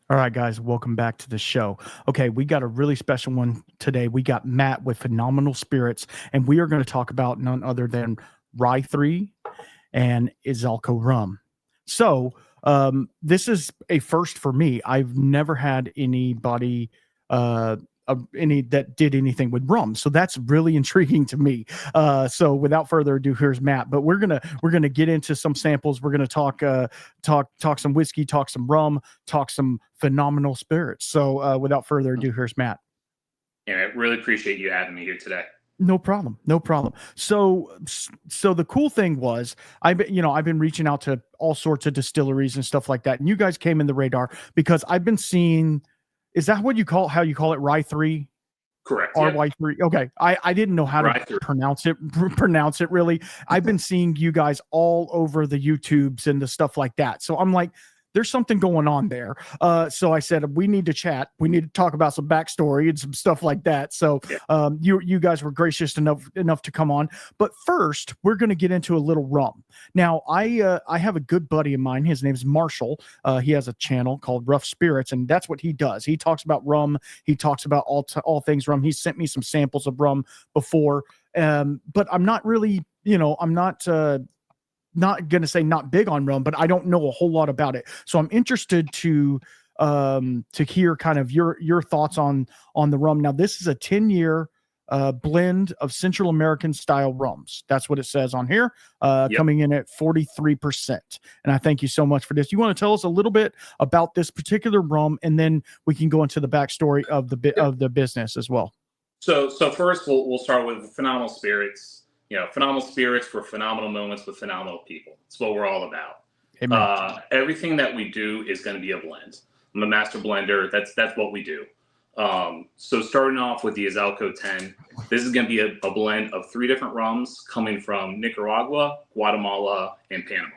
All right, guys, welcome back to the show. Okay, we got a really special one today. We got Matt with Phenomenal Spirits, and we are going to talk about none other than RY3 and Izalco rum. So, this is a first for me. I've never had anybody, any that did anything with rum, so that's really intriguing to me. So, without further ado, here's Matt. But we're gonna get into some samples. We're gonna talk some whiskey, talk some rum, talk some phenomenal spirits. So, without further ado, here's Matt. Yeah, I really appreciate you having me here today. No problem. No problem. So the cool thing was I've been reaching out to all sorts of distilleries and stuff like that. And you guys came in the radar because I've been seeing, is that what you call, how you call it? RY3? Correct. Yep. RY3. Okay. I didn't know how to Right through. pronounce it really. I've been seeing you guys all over the YouTubes and the stuff like that. So I'm like, there's something going on there. So I said, we need to chat. We need to talk about some backstory and some stuff like that. So you guys were gracious enough to come on. But first, we're going to get into a little rum. Now, I have a good buddy of mine. His name's Marshall. He has a channel called Rough Spirits, and that's what he does. He talks about rum. He talks about all things rum. He sent me some samples of rum before, but I'm not really, I'm not going to say not big on rum, but I don't know a whole lot about it. So I'm interested to hear kind of your thoughts on the rum. Now, this is a 10-year blend of Central American style rums. That's what it says on here, coming in at 43%. And I thank you so much for this. You want to tell us a little bit about this particular rum, and then we can go into the backstory of the business as well. So first we'll start with phenomenal spirits. Phenomenal spirits for phenomenal moments with phenomenal people. It's what we're all about. Everything that we do is going to be a blend. I'm a master blender. That's what we do. So starting off with the Izalco 10, this is going to be a blend of 3 different rums coming from Nicaragua, Guatemala, and Panama.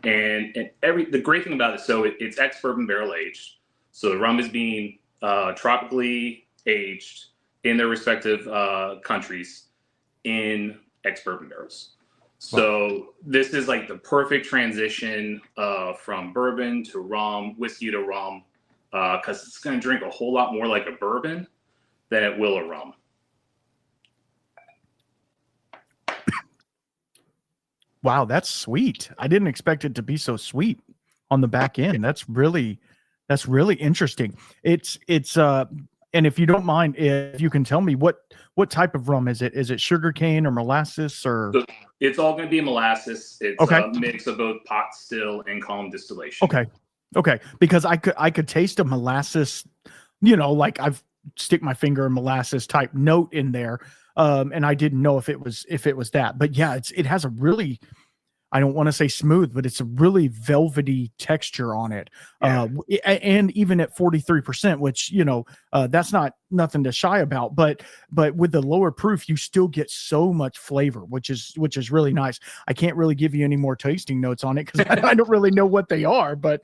And the great thing about it, so it's ex-bourbon barrel aged. So the rum is being tropically aged in their respective countries in ex-bourbon barrels. So this is like the perfect transition from bourbon to rum, whiskey to rum, because it's going to drink a whole lot more like a bourbon than it will a rum. Wow, that's sweet. I didn't expect it to be so sweet on the back end. That's really interesting. It's and if you don't mind, if you can tell me what type of rum is it? Is it sugarcane or molasses or? So it's all going to be molasses. It's okay. A mix of both pot still and column distillation. Okay. Because I could taste a molasses, like I've stick my finger in molasses type note in there. And I didn't know if it was that, but yeah, it has a really, I don't want to say smooth, but it's a really velvety texture on it. Yeah. And even at 43%, which, that's not nothing to shy about, but with the lower proof, you still get so much flavor, which is really nice. I can't really give you any more tasting notes on it because I don't really know what they are, but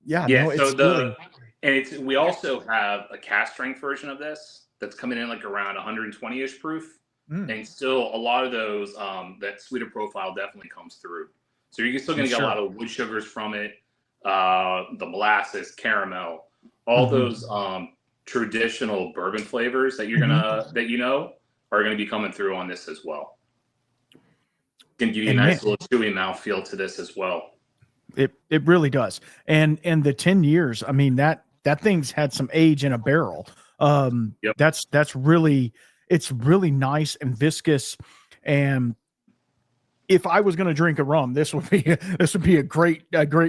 yeah. We also have a cask strength version of this that's coming in like around 120-ish proof. And still a lot of those, that sweeter profile definitely comes through. So you're still going to get a lot of wood sugars from it, the molasses, caramel, all those traditional bourbon flavors that you're are going to be coming through on this as well. Can give you a nice little chewy mouthfeel to this as well. It really does. And the 10 years, I mean, that thing's had some age in a barrel. That's really, it's really nice and viscous. And if I was going to drink a rum, this would be a great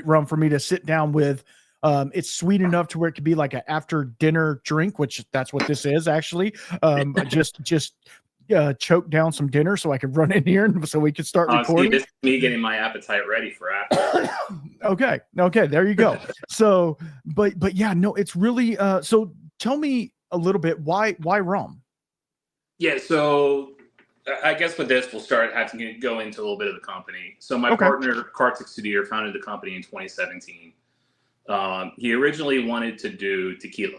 rum for me to sit down with. It's sweet enough to where it could be like an after dinner drink, which that's what this is actually. Just choke down some dinner so I could run in here and so we could start recording. This is me getting my appetite ready for after. Okay, there you go. So, but yeah, no, it's really. So tell me a little bit why rum? Yeah, so I guess with this, we'll have to go into a little bit of the company. So my partner, Kartik Sudhir, founded the company in 2017. He originally wanted to do tequila.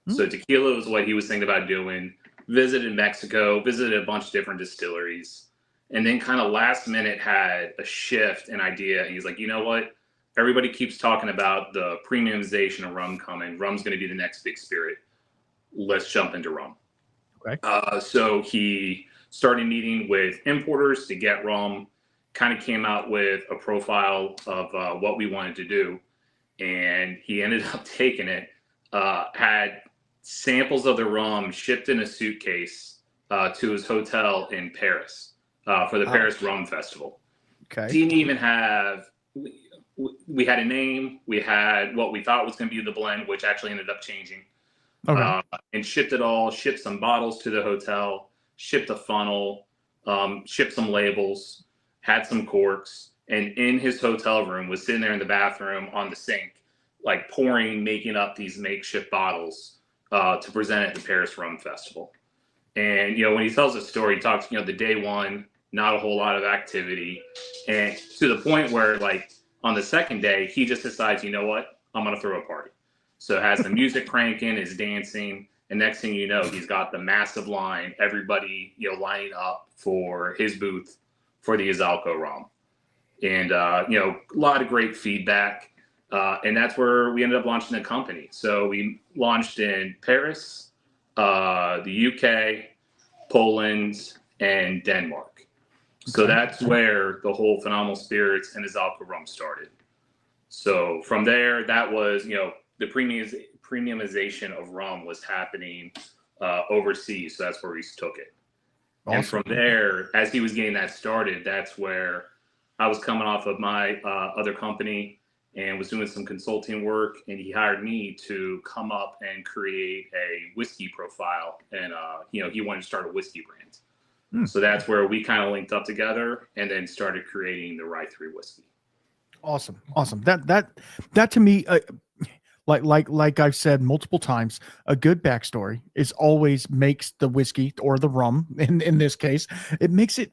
So tequila was what he was thinking about doing. Visited Mexico, visited a bunch of different distilleries, and then kind of last minute had a shift in idea. And he's like, you know what? everybody keeps talking about the premiumization of rum coming. Rum's going to be the next big spirit. Let's jump into rum. Okay. So he started meeting with importers to get rum, kind of came out with a profile of what we wanted to do. And he ended up taking it, had samples of the rum shipped in a suitcase to his hotel in Paris for the Paris Rum Festival. Okay. Didn't even have, we had a name, we had what we thought was going to be the blend, which actually ended up changing. Okay. And shipped it all, shipped some bottles to the hotel, shipped a funnel, shipped some labels, had some corks, and in his hotel room was sitting there in the bathroom on the sink, like making up these makeshift bottles to present at the Paris Rum Festival. And, when he tells the story, he talks, the day one, not a whole lot of activity. And to the point where, like, on the second day, he just decides, you know what, I'm going to throw a party. So has the music cranking, is dancing, and next thing you know, he's got the massive line, everybody, lining up for his booth for the Izalco rum. And, a lot of great feedback. And that's where we ended up launching the company. So we launched in Paris, the UK, Poland, and Denmark. So that's where the whole Phenomenal Spirits and Izalco rum started. So from there, that was, the premiumization of rum was happening overseas. So that's where we took it. Awesome. And from there, as he was getting that started, that's where I was coming off of my other company and was doing some consulting work. And he hired me to come up and create a whiskey profile. And, he wanted to start a whiskey brand. So that's where we kind of linked up together and then started creating the RY3 Whiskey. Awesome. That to me, like I've said multiple times, a good backstory is always makes the whiskey or the rum in this case, it makes it,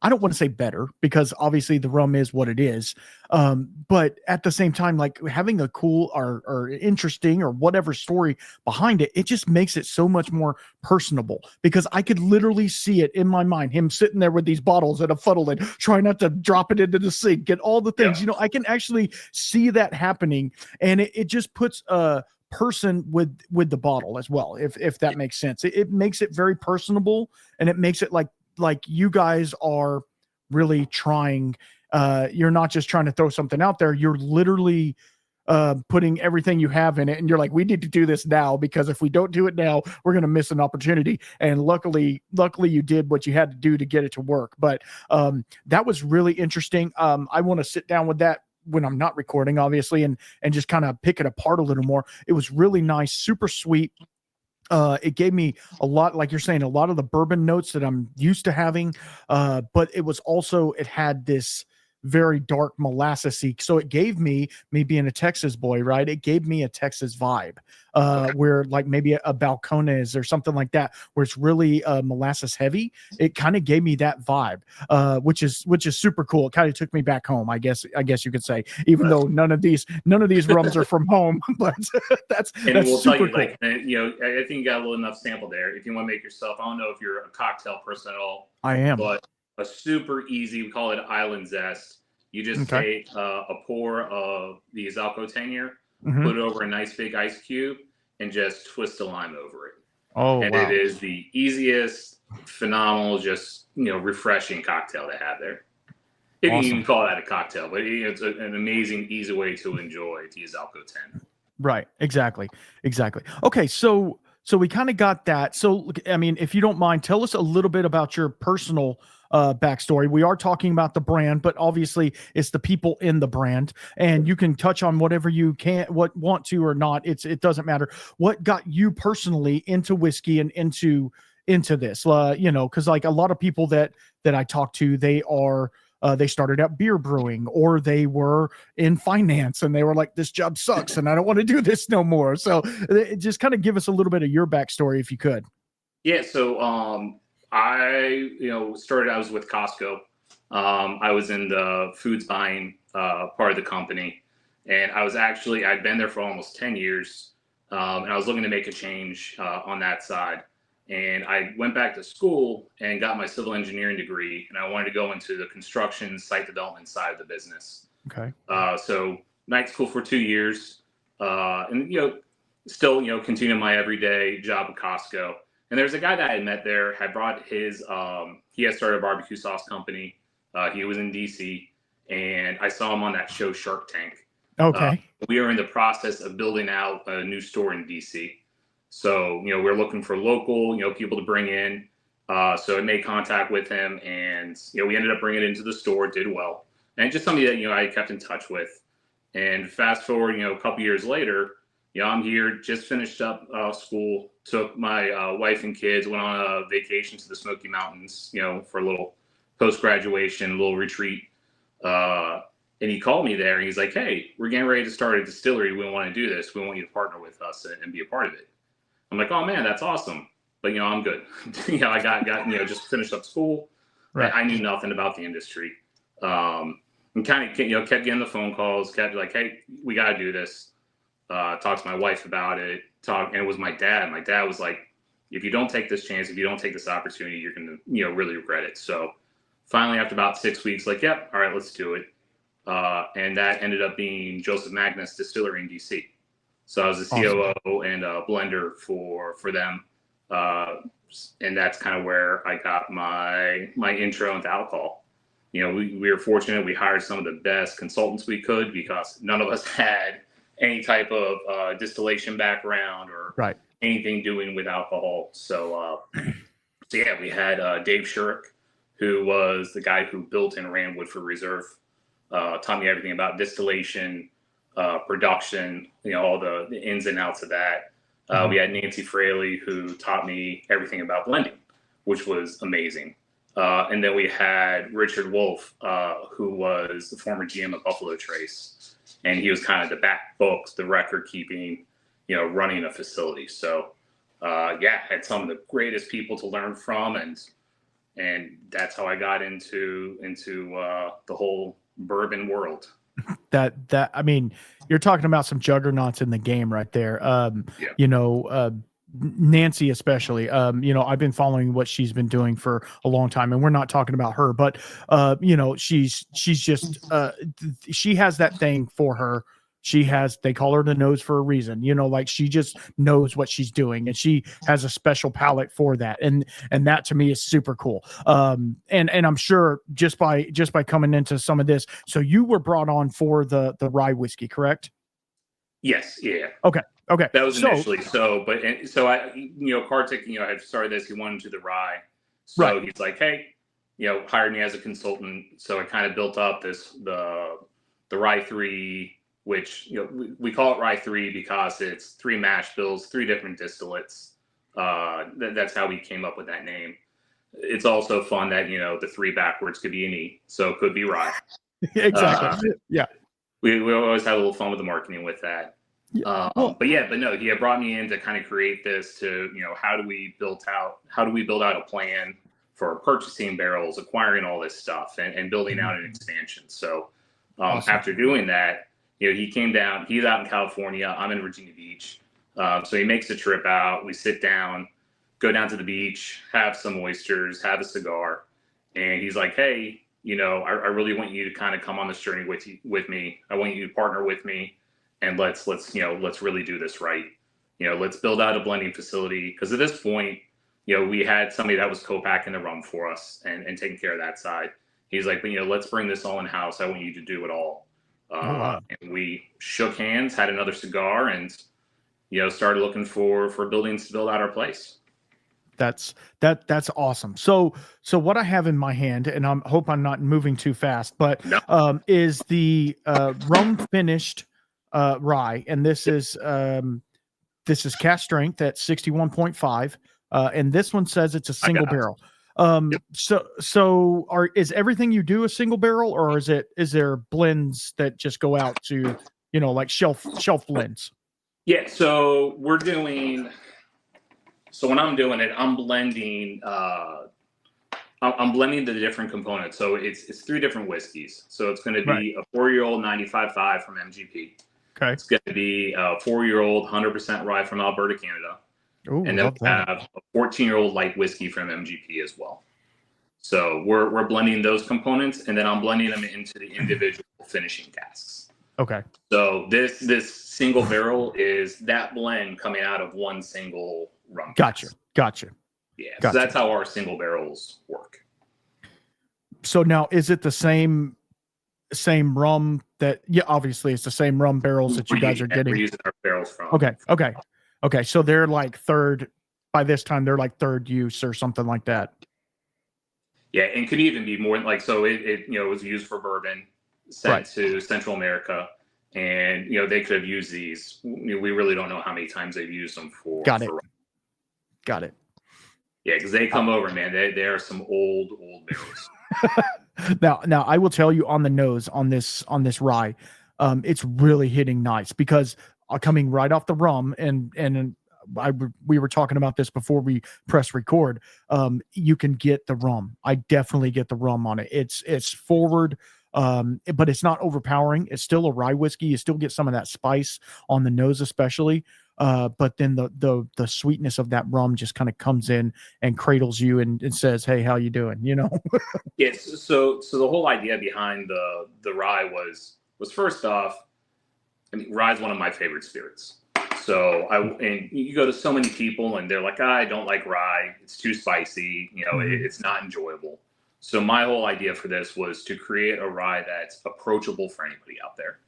I don't want to say better because obviously the rum is what it is. But at the same time, like having a cool or interesting or whatever story behind it, it just makes it so much more personable because I could literally see it in my mind, him sitting there with these bottles at a funnel and trying not to drop it into the sink and all the things, I can actually see that happening. And it just puts a person with the bottle as well. If that makes sense, it makes it very personable and it makes it like you guys are really trying, you're not just trying to throw something out there. You're literally putting everything you have in it. And you're like, we need to do this now because if we don't do it now, we're going to miss an opportunity. And luckily you did what you had to do to get it to work. But that was really interesting. I want to sit down with that when I'm not recording, obviously, and just kind of pick it apart a little more. It was really nice, super sweet. It gave me a lot, like you're saying, a lot of the bourbon notes that I'm used to having. But it was also, it had this very dark molassesy. So it gave me being a Texas boy, right? It gave me a Texas vibe, where like maybe a Balcones or something like that, where it's really molasses heavy. It kind of gave me that vibe, which is super cool. It kind of took me back home, I guess you could say, even though none of these rums are from home, but that's we'll super tell you, cool. like, I think you got a little enough sample there. If you want to make yourself, I don't know if you're a cocktail person at all. I am. But a super easy, we call it Island Zest. You just take a pour of the Izalco 10-year, put it over a nice big ice cube, and just twist a lime over it. And wow. It is the easiest, phenomenal, just refreshing cocktail to have there. If you can even call that a cocktail, but it's an amazing, easy way to enjoy the Izalco 10. Right. Exactly. Okay. So we kind of got that. So, I mean, if you don't mind, tell us a little bit about your personal backstory. We are talking about the brand, but obviously it's the people in the brand, and you can touch on whatever you want to or not. It doesn't matter. What got you personally into whiskey and into this? Because like a lot of people that I talk to, they started out beer brewing, or they were in finance and they were like, this job sucks and I don't want to do this no more. So just kind of give us a little bit of your backstory if you could. Yeah. So, I was with Costco. I was in the foods buying part of the company, and I'd been there for almost 10 years. And I was looking to make a change on that side. And I went back to school and got my civil engineering degree, and I wanted to go into the construction site development side of the business. Okay. So night school for 2 years, and still continuing my everyday job at Costco. And there's a guy that I met there, had brought his he had started a barbecue sauce company. He was in DC, and I saw him on that show Shark Tank. Okay. We are in the process of building out a new store in DC. So, we're looking for local, people to bring in. So I made contact with him, and, we ended up bringing it into the store, did well. And just somebody that, I kept in touch with. And fast forward, a couple years later, I'm here, just finished up school, took my wife and kids, went on a vacation to the Smoky Mountains, for a little post-graduation, a little retreat. And he called me there, and he's like, hey, we're getting ready to start a distillery. We want to do this. We want you to partner with us and be a part of it. I'm like, oh, man, that's awesome. But, I'm good. I got just finished up school. Right. I knew nothing about the industry. And kind of, kept getting the phone calls, kept like, hey, we got to do this. Talked to my wife about it. And it was my dad. My dad was like, if you don't take this chance, if you don't take this opportunity, you're going to, really regret it. So finally, after about 6 weeks, like, yep, all right, let's do it. And that ended up being Joseph Magnus Distillery in DC. So I was the COO and a blender for them. And that's kind of where I got my intro into alcohol. We were fortunate. We hired some of the best consultants we could because none of us had any type of distillation background or anything doing with alcohol. So yeah, we had Dave Shurik, who was the guy who built and ran Woodford Reserve, taught me everything about distillation, production, all the ins and outs of that. We had Nancy Fraley, who taught me everything about blending, which was amazing. And then we had Richard Wolf, who was the former GM of Buffalo Trace. And he was kind of the back books, the record keeping, running a facility. So, had some of the greatest people to learn from. And that's how I got into the whole bourbon world. I mean, you're talking about some juggernauts in the game right there. Nancy especially, I've been following what she's been doing for a long time, and we're not talking about her, but she's just she has that thing for her. They call her the nose for a reason, like she just knows what she's doing, and she has a special palate for that. And that to me is super cool. And I'm sure just by coming into some of this, so you were brought on for the rye whiskey, correct? Yes. Yeah. Okay. That was initially I, Kartik, had started this. He wanted to do the rye. So he's like, hey, hired me as a consultant. So I kind of built up the RY3, which, we call it RY3 because it's 3 mash bills, 3 different distillates. That's how we came up with that name. It's also fun that, the 3 backwards could be an E. So it could be rye. Exactly. Yeah. We always had a little fun with the marketing with that. But no, he had brought me in to kind of create this to, how do we build out a plan for purchasing barrels, acquiring all this stuff and building out an expansion. So after doing that, he came down, he's out in California, I'm in Virginia Beach. So he makes a trip out, we sit down, go down to the beach, have some oysters, have a cigar. And he's like, hey, I really want you to kind of come on this journey with me. I want you to partner with me. And let's really do this right. Let's build out a blending facility. Because at this point, we had somebody that was co-packing the rum for us and taking care of that side. He's like, let's bring this all in house. I want you to do it all. And we shook hands, had another cigar, and started looking for buildings to build out our place. That's awesome. So what I have in my hand, and I hope I'm not moving too fast, but is the rum finished rye, and this is cask strength at 61.5, and this one says it's a single barrel. Is everything you do a single barrel, or is there blends that just go out to like shelf blends? Yeah, so we're doing. So when I'm doing it, I'm blending. I'm blending the different components. So it's 3 different whiskeys. So it's going to be a 4-year-old 95.5 from MGP. Okay. It's going to be a 4-year-old 100% rye from Alberta, Canada. Ooh, and then we have a 14-year-old light whiskey from MGP as well. So we're blending those components, and then I'm blending them into the individual finishing casks. Okay. So this single barrel is that blend coming out of one single rum Gotcha. cask. Gotcha. Yeah. Gotcha. So that's how our single barrels work. So now, is it the same rum that, yeah, obviously it's the same rum barrels that you guys are getting. We're using our barrels from. Okay. So they're like by this time they're like third use or something like that. Yeah. And could even be more like, so it was used for bourbon, sent to Central America, and, they could have used these. We really don't know how many times they've used them for. Got it. Yeah. Cause they come over, man. They are some old barrels. Now I will tell you on the nose on this rye, it's really hitting nice because coming right off the rum, and we were talking about this before we press record. You can get the rum. I definitely get the rum on it. It's forward, but it's not overpowering. It's still a rye whiskey. You still get some of that spice on the nose, especially. But then the sweetness of that rum just kind of comes in and cradles you and says, "Hey, how you doing?" Yes. So the whole idea behind the rye was first off, I mean, rye is one of my favorite spirits. So and you go to so many people and they're like, I don't like rye. It's too spicy. It's not enjoyable. So my whole idea for this was to create a rye that's approachable for anybody out there.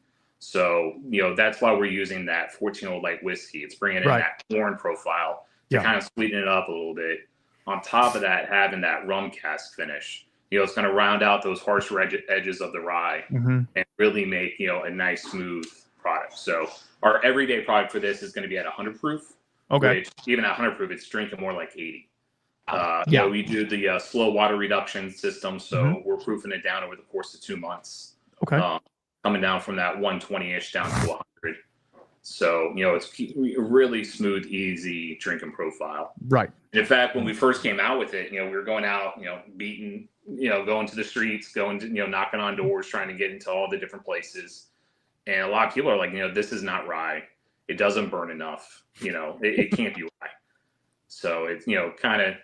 So, that's why we're using that 14-year-old light whiskey. It's bringing in that corn profile to kind of sweeten it up a little bit. On top of that, having that rum cask finish, it's going to round out those harsh edges of the rye and really make, a nice, smooth product. So our everyday product for this is going to be at 100 proof. Okay. Which, even at 100 proof, it's drinking more like 80. We do the slow water reduction system. So we're proofing it down over the course of 2 months. Okay. Coming down from that 120-ish down to 100. So, it's a really smooth, easy drinking profile. Right. And in fact, when we first came out with it, we were going out, beating, going to the streets, going to, knocking on doors, trying to get into all the different places. And a lot of people are like, this is not rye. It doesn't burn enough. It can't be rye. So it's, kind of,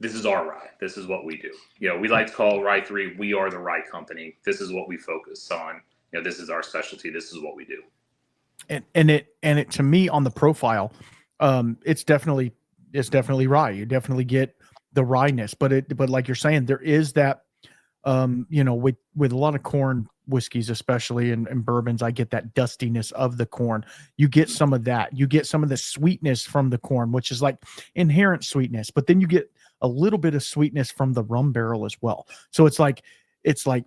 this is our rye. This is what we do. We like to call RY3, we are the rye company. This is what we focus on. This is our specialty. This is what we do. And it to me on the profile, it's definitely rye. You definitely get the ryeness, but like you're saying, there is that, with a lot of corn whiskeys, especially and bourbons, I get that dustiness of the corn. You get some of that. You get some of the sweetness from the corn, which is like inherent sweetness, but then you get a little bit of sweetness from the rum barrel as well. So it's like,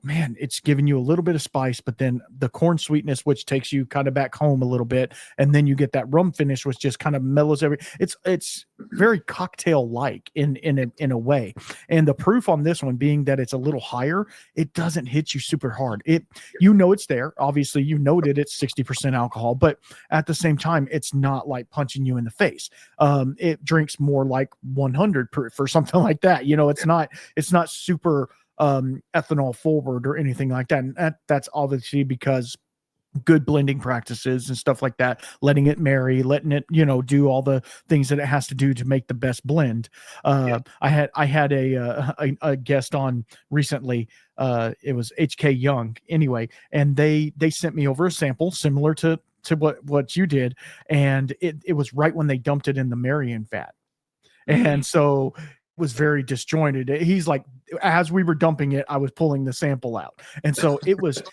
man, it's giving you a little bit of spice, but then the corn sweetness, which takes you kind of back home a little bit. And then you get that rum finish, which just kind of mellows it's very cocktail like in a way. And the proof on this one being that it's a little higher, it doesn't hit you super hard. It's there. Obviously, noted it's 60% alcohol, but at the same time, it's not like punching you in the face. It drinks more like 100 proof or something like that. It's not super ethanol forward or anything like that. And that's obviously because good blending practices and stuff like that, letting it marry, letting it, do all the things that it has to do to make the best blend. I had a guest on recently. It was HK Young anyway, and they sent me over a sample similar to what you did. And it was right when they dumped it in the Marion vat. And so was very disjointed. He's like, as we were dumping it, I was pulling the sample out. And so it was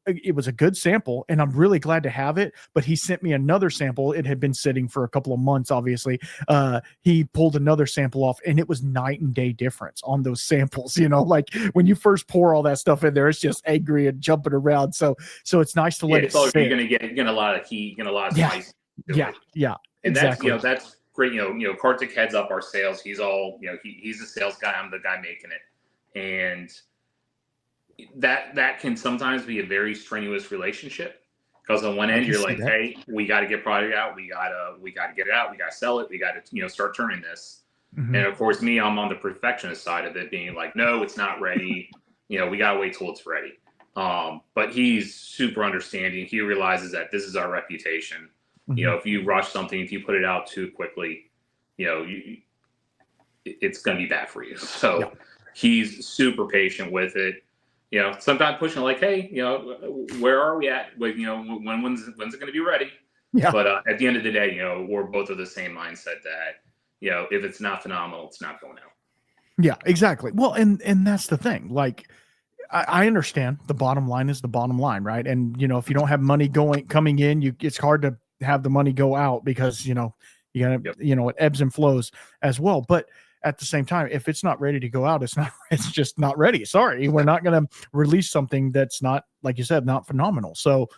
a good sample, and I'm really glad to have it. But he sent me another sample. It had been sitting for a couple of months, obviously. He pulled another sample off, and it was night and day difference on those samples. Like when you first pour all that stuff in there, it's just angry and jumping around. So it's nice to let it sit. You're gonna get a lot of heat, a lot of spice. Yeah. And exactly. That's great. Kartik heads up our sales. He's all, he's the sales guy. I'm the guy making it. And that can sometimes be a very strenuous relationship, because on one end you're like, hey, we got to get product out. We got to get it out. We got to sell it. We got to, start turning this. And of course me, I'm on the perfectionist side of it, being like, no, it's not ready. We got to wait till it's ready. But he's super understanding. He realizes that this is our reputation. If you rush something, if you put it out too quickly, it's going to be bad for you. So he's super patient with it. sometimes pushing like, hey, where are we at? Like, when's it going to be ready? Yeah. But at the end of the day, we're both of the same mindset that, if it's not phenomenal, it's not going out. Yeah, exactly. Well, and that's the thing. Like, I understand the bottom line is the bottom line, right? And if you don't have money coming in, it's hard to have the money go out because you gotta it ebbs and flows as well. But at the same time, if it's not ready to go out, it's just not ready. Sorry, we're not going to release something that's not, like you said, not phenomenal. So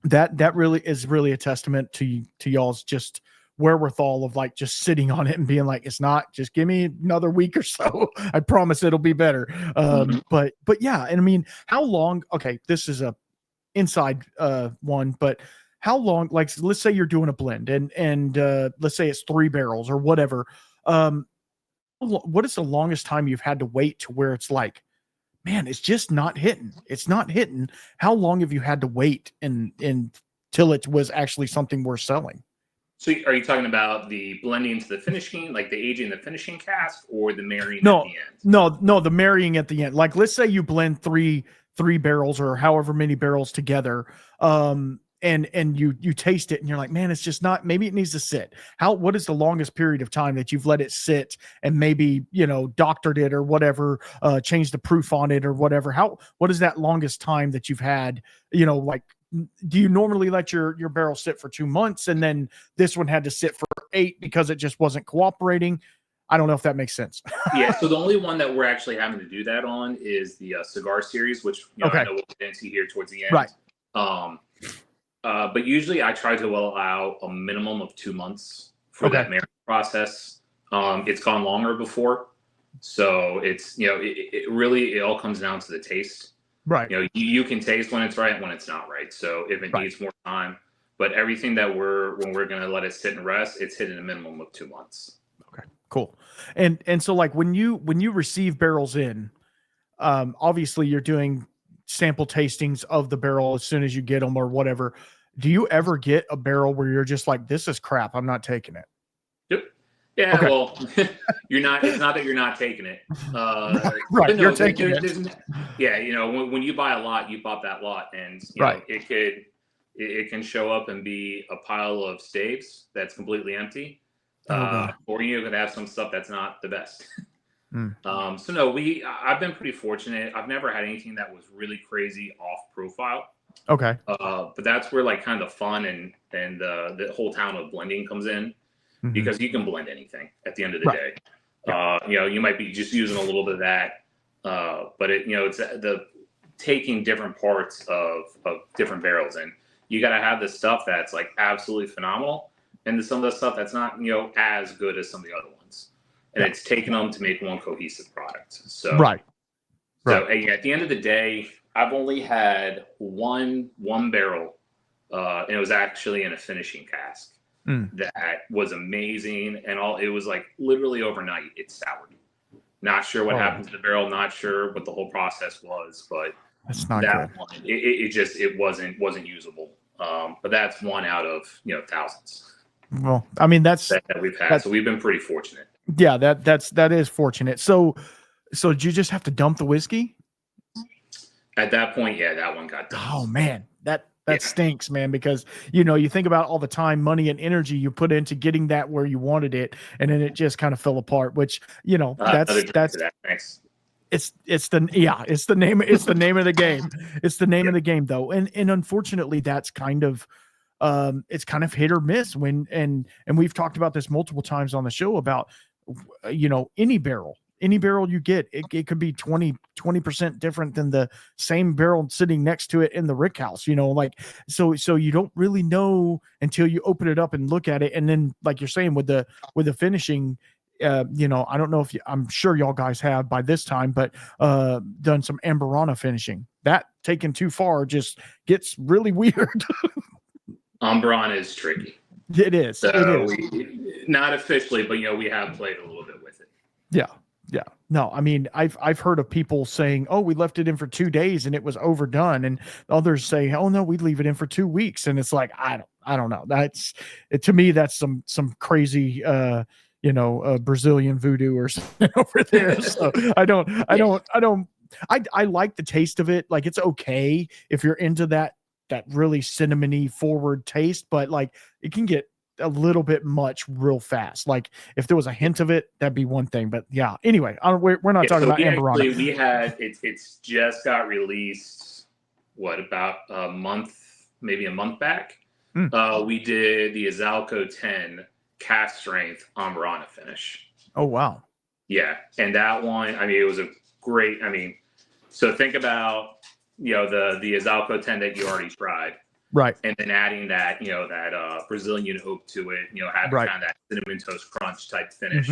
that really is really a testament to y'all's just wherewithal of like just sitting on it and being like, it's not, just give me another week or so. I promise it'll be better. But yeah. And I mean, how long, okay, this is a inside one, but how long, like, let's say you're doing a blend and let's say it's 3 barrels or whatever. What is the longest time you've had to wait to where it's like, man, it's just not hitting. It's not hitting. How long have you had to wait till it was actually something worth selling? So are you talking about the blending to the finishing, like the aging, the finishing cask, or the marrying at the end? No, the marrying at the end. Like, let's say you blend three barrels or however many barrels together, and you taste it and you're like, man, it's just not, maybe it needs to sit. What is the longest period of time that you've let it sit and maybe, doctored it or whatever, changed the proof on it or whatever? What is that longest time that you've had, like, do you normally let your barrel sit for 2 months and then this one had to sit for 8 because it just wasn't cooperating? I don't know if that makes sense. Yeah. So the only one that we're actually having to do that on is the cigar series, which I know we'll get into here towards the end. Right. But usually I try to allow a minimum of 2 months for that marrying process. It's gone longer before. So it's, it really all comes down to the taste. Right. You can taste when it's right and when it's not right. So if it needs more time, but everything that when we're going to let it sit and rest, it's hitting a minimum of 2 months. Okay, cool. And so like when you receive barrels in, obviously you're doing sample tastings of the barrel as soon as you get them or whatever. Do you ever get a barrel where you're just like, this is crap, I'm not taking it? Yep. Yeah. Okay. Well, it's not that you're not taking it. Right. You're taking it. Yeah. When you buy a lot, you bought that lot, and it can show up and be a pile of staves that's completely empty. Or you could have some stuff that's not the best. So no, I've been pretty fortunate. I've never had anything that was really crazy off profile. Okay. But that's where like kind of fun and the whole town of blending comes in, because you can blend anything at the end of the day. You might be just using a little bit of that, but it's the taking different parts of different barrels, and you got to have the stuff that's like absolutely phenomenal, and some of the stuff that's not as good as some of the other ones, and it's taking them to make one cohesive product. So So at the end of the day, I've only had one barrel, and it was actually in a finishing cask that was amazing, and it was like literally overnight it soured. Not sure what happened to the barrel, not sure what the whole process was, but that's not good. One, it wasn't usable. But that's one out of thousands. Well, I mean that we've had, so we've been pretty fortunate. Yeah, that is fortunate. So did you just have to dump the whiskey? At that point, yeah, that one got dumped. Oh man, that stinks, man, because you think about all the time, money, and energy you put into getting that where you wanted it, and then it just kind of fell apart. Which that's thanks. It's the name of the game. It's the name of the game, though, and unfortunately, that's kind of it's kind of hit or miss and we've talked about this multiple times on the show about any barrel you get, it could be 20% different than the same barrel sitting next to it in the rick house, so you don't really know until you open it up and look at it. And then, like you're saying, with the finishing, I don't know if I'm sure y'all guys have by this time, but done some Amberana finishing. That taken too far just gets really weird. Amberana is tricky. It is. So it is. Not officially, but we have played a little bit with it. Yeah. Yeah. No, I mean, I've heard of people saying, "Oh, we left it in for 2 days and it was overdone," and others say, "Oh no, we'd leave it in for 2 weeks," and it's like, I don't know. To me, that's some crazy Brazilian voodoo or something over there. So I don't I like the taste of it. Like, it's okay if you're into that really cinnamony forward taste, but like it can get a little bit much real fast. Like if there was a hint of it, that'd be one thing. But yeah, anyway, we're not talking about Amberana. We had it's just got released. What, about a month, maybe a month back? We did the Azalco 10 cask strength Amberana finish. Oh wow. Yeah, and that one, I mean, it was a great. I mean, so think about the Azalco 10 that you already tried. Right. And then adding that, that Brazilian oak to it, having kind of that cinnamon toast crunch type finish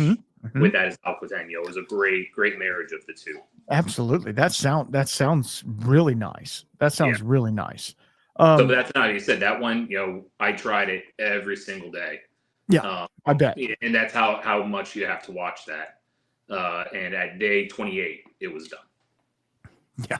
with that Azalco 10, it was a great marriage of the two. Absolutely. That sounds really nice. That sounds really nice. So that's not, you said that one, I tried it every single day. Yeah, I bet. And that's how much you have to watch that. And at day 28, it was done. Yeah.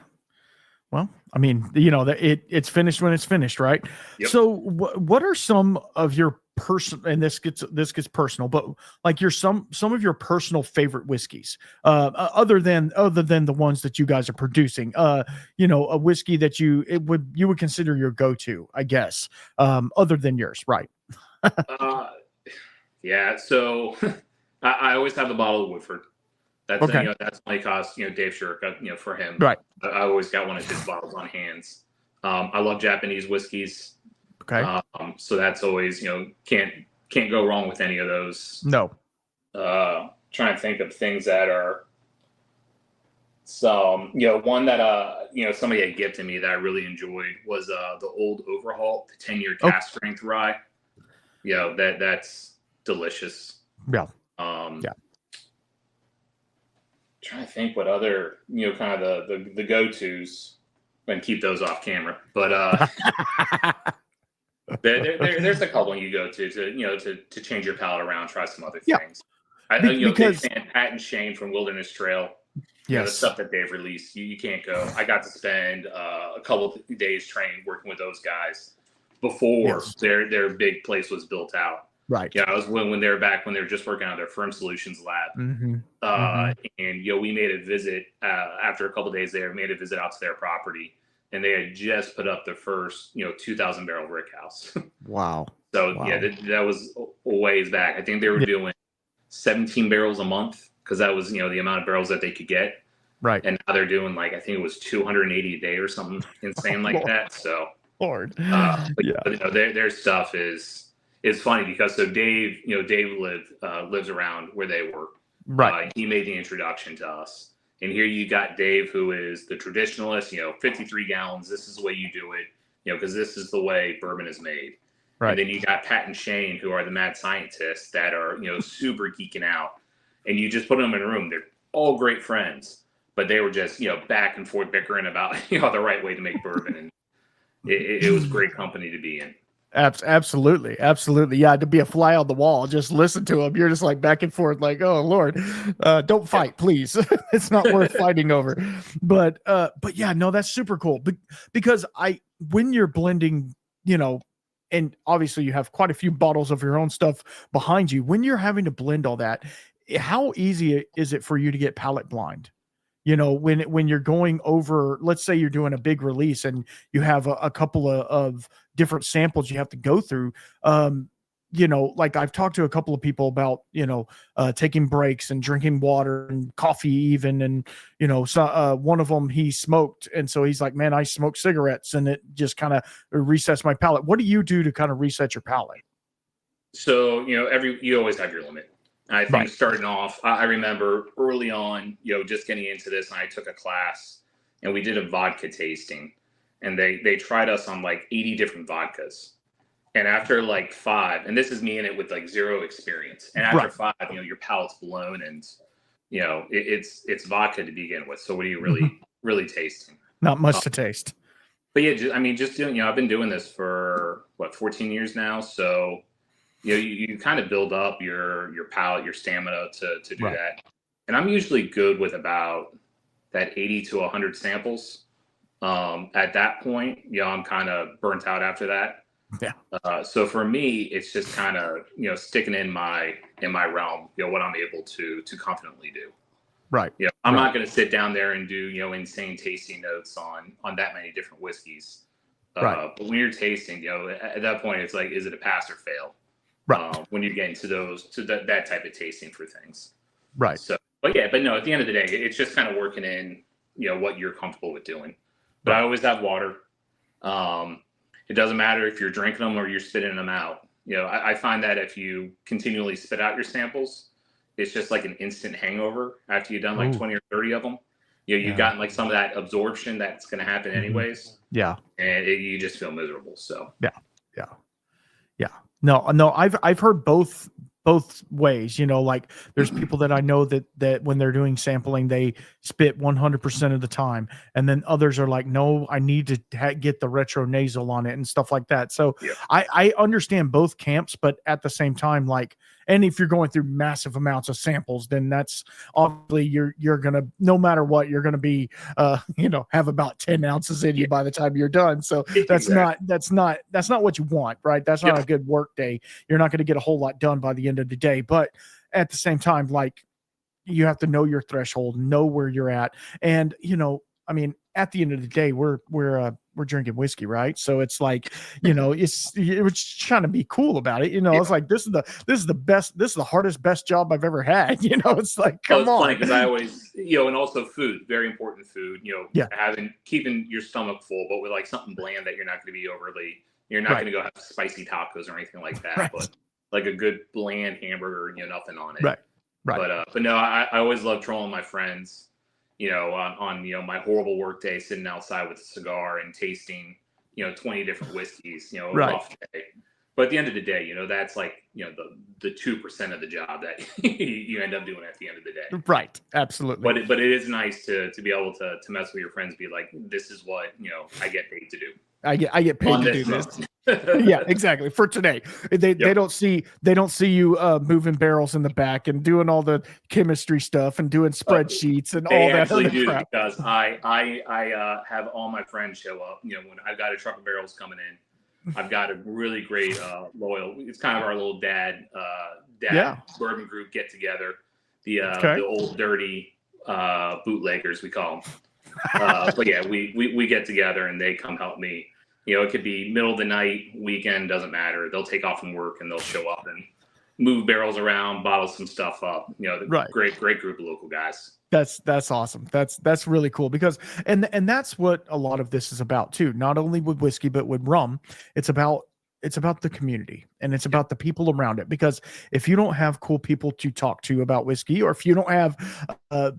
Well, I mean, it's finished when it's finished, right? Yep. So what are some of your personal, and this gets personal, but like some of your personal favorite whiskeys, other than the ones that you guys are producing, a whiskey that you would consider your go-to, I guess, other than yours, right? Yeah. So I always have the bottle of Woodford. That's okay. That's my cost, Dave Shirk, for him. Right. I always got one of his bottles on hands. I love Japanese whiskeys. Okay. So that's always, can't go wrong with any of those. No. Trying to think of things that are some, one that somebody had gifted me that I really enjoyed was the Old Overhaul, the 10-year cask strength rye. That's delicious. Yeah. Yeah. Trying to think what other, kind of the go-tos, and keep those off camera. But there's a couple you go to change your palate around, try some other things. Because big fan Pat and Shane from Wilderness Trail. The stuff that they've released, you can't go. I got to spend a couple of days training working with those guys before their big place was built out. Right. Yeah, I was when they were just working on their Firm Solutions lab. And we made a visit after a couple of days there. Made a visit out to their property, and they had just put up their first 2,000 barrel brick house. Wow. So that was a ways back. I think they were doing 17 barrels a month because that was the amount of barrels that they could get. Right. And now they're doing I think it was 280 a day or something insane like that. So Lord. Their stuff is funny because Dave lives around where they were. Right. He made the introduction to us. And here you got Dave, who is the traditionalist, 53 gallons. This is the way you do it, because this is the way bourbon is made. Right. And then you got Pat and Shane, who are the mad scientists that are, super geeking out. And you just put them in a room. They're all great friends, but they were just, back and forth bickering about, the right way to make bourbon. And it was great company to be in. Absolutely. Yeah, to be a fly on the wall, just listen to them. You're just like back and forth, like, oh Lord, don't fight, please. It's not worth fighting over. But yeah, no, that's super cool. Because when you're blending, and obviously you have quite a few bottles of your own stuff behind you. When you're having to blend all that, how easy is it for you to get palate blind? When you're going over, let's say you're doing a big release and you have a couple of different samples you have to go through. Like I've talked to a couple of people about, taking breaks and drinking water and coffee even. And, so one of them, he smoked. And so he's like, man, I smoke cigarettes and it just kind of resets my palate. What do you do to kind of reset your palate? So, you always have your limit. I think starting off, I remember early on, just getting into this, and I took a class and we did a vodka tasting, and they tried us on 80 different vodkas. And after 5, and this is me in it with 0 experience. And after 5, your palate's blown and, it's vodka to begin with. So what are you really tasting? Not much to taste. But yeah, just doing, I've been doing this for 14 years now. So, you kind of build up your palate, your stamina to do that. And I'm usually good with about that 80 to 100 samples. At that point, I'm kind of burnt out after that. Yeah. So for me, it's just kind of, sticking in my realm, what I'm able to confidently do. Right. You know, I'm not going to sit down there and do, you know, insane tasting notes on that many different whiskeys. But when you're tasting, you know, at that point, it's like, is it a pass or fail? Right. When you get into that type of tasting for things. Right. So, but no, at the end of the day, it's just kind of working in, you know, what you're comfortable with doing. But I always have water. It doesn't matter if you're drinking them or you're spitting them out. You know, I find that if you continually spit out your samples, it's just like an instant hangover after you've done like 20 or 30 of them. You know, you've gotten like some of that absorption that's going to happen anyways. Yeah. And you just feel miserable. So yeah. No, I've heard both ways, you know, like there's people that I know that when they're doing sampling, they spit 100% of the time. And then others are like, no, I need to get the retro nasal on it and stuff like that. So I understand both camps, but at the same time, like, and if you're going through massive amounts of samples, then that's obviously you're going to, no matter what, you're going to be, you know, have about 10 ounces in you by the time you're done. So that's not what you want, right? That's not a good work day. You're not going to get a whole lot done by the end of the day. But at the same time, like, you have to know your threshold, know where you're at. And, you know, I mean, at the end of the day, we're drinking whiskey, right? So it's like, you know, we're just trying to be cool about it. You know, it's like, this is the hardest, best job I've ever had. You know, it's like, come on. Funny because I always, you know, and also food, very important food, you know, keeping your stomach full, but with like something bland that you're not going to be you're not going to go have spicy tacos or anything like that. But like a good bland hamburger, you know, nothing on it. Right. But no, I always love trolling my friends, you know, on you know, my horrible work day, sitting outside with a cigar and tasting, you know, 20 different whiskeys, you know, a rough day. But at the end of the day, you know, that's like, you know, the 2% of the job that you end up doing at the end of the day. Right. Absolutely. But it is nice to be able to mess with your friends, be like, this is what, you know, I get paid to do. I get paid to do this. Yeah, exactly. For today, they don't see you moving barrels in the back and doing all the chemistry stuff and doing spreadsheets and all that other crap. Because I have all my friends show up. You know, when I've got a truck of barrels coming in, I've got a really great loyal. It's kind of our little dad bourbon group get together. The old dirty bootleggers, we call them. But yeah, we get together and they come help me. You know, it could be middle of the night, weekend, doesn't matter. They'll take off from work and they'll show up and move barrels around, bottle some stuff up. You know, great group of local guys. That's awesome. That's really cool because and that's what a lot of this is about too. Not only with whiskey, but with rum. It's about the community and it's about the people around it. Because if you don't have cool people to talk to about whiskey, or if you don't have a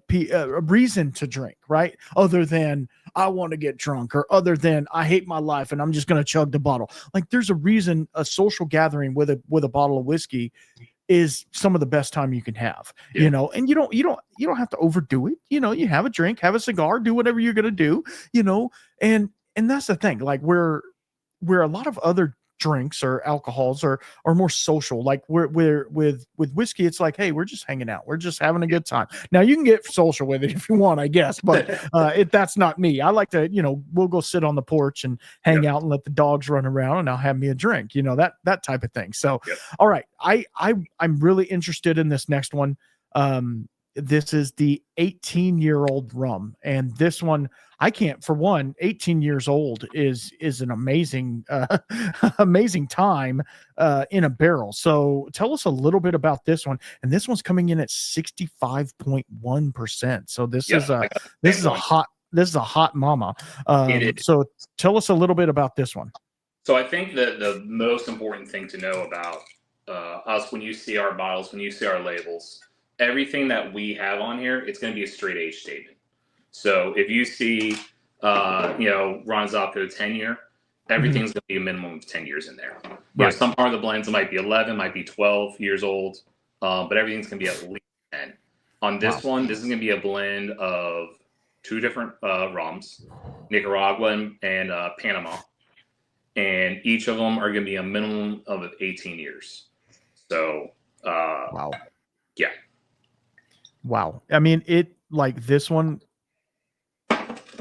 reason to drink, right? Other than I want to get drunk, or other than I hate my life and I'm just going to chug the bottle. Like there's a reason a social gathering with a bottle of whiskey is some of the best time you can have, you know, and you don't have to overdo it. You know, you have a drink, have a cigar, do whatever you're going to do, you know, and that's the thing, like where a lot of other drinks or alcohols are more social. Like we're with whiskey, it's like, hey, we're just hanging out, we're just having a good time. Now you can get social with it if you want, I guess, but that's not me. I like to, you know, we'll go sit on the porch and hang out and let the dogs run around and I'll have me a drink, you know, that type of thing. So all right, I'm really interested in this next one. This is the 18-year-old rum, and this one, I can't, for one, 18 years old is an amazing amazing time in a barrel. So tell us a little bit about this one. And this one's coming in at 65.1%. So this is a hot mama. So tell us a little bit about this one. So I think that the most important thing to know about us, when you see our bottles, when you see our labels, everything that we have on here, it's going to be a straight age statement. So if you see, you know, Ron Zopko 10-year, everything's going to be a minimum of 10 years in there. You know, some part of the blends might be 11, might be 12 years old, but everything's going to be at least 10. On this one, this is going to be a blend of two different rums, Nicaragua and Panama, and each of them are going to be a minimum of 18 years. So, wow. Yeah. Wow. I mean, it, like this one,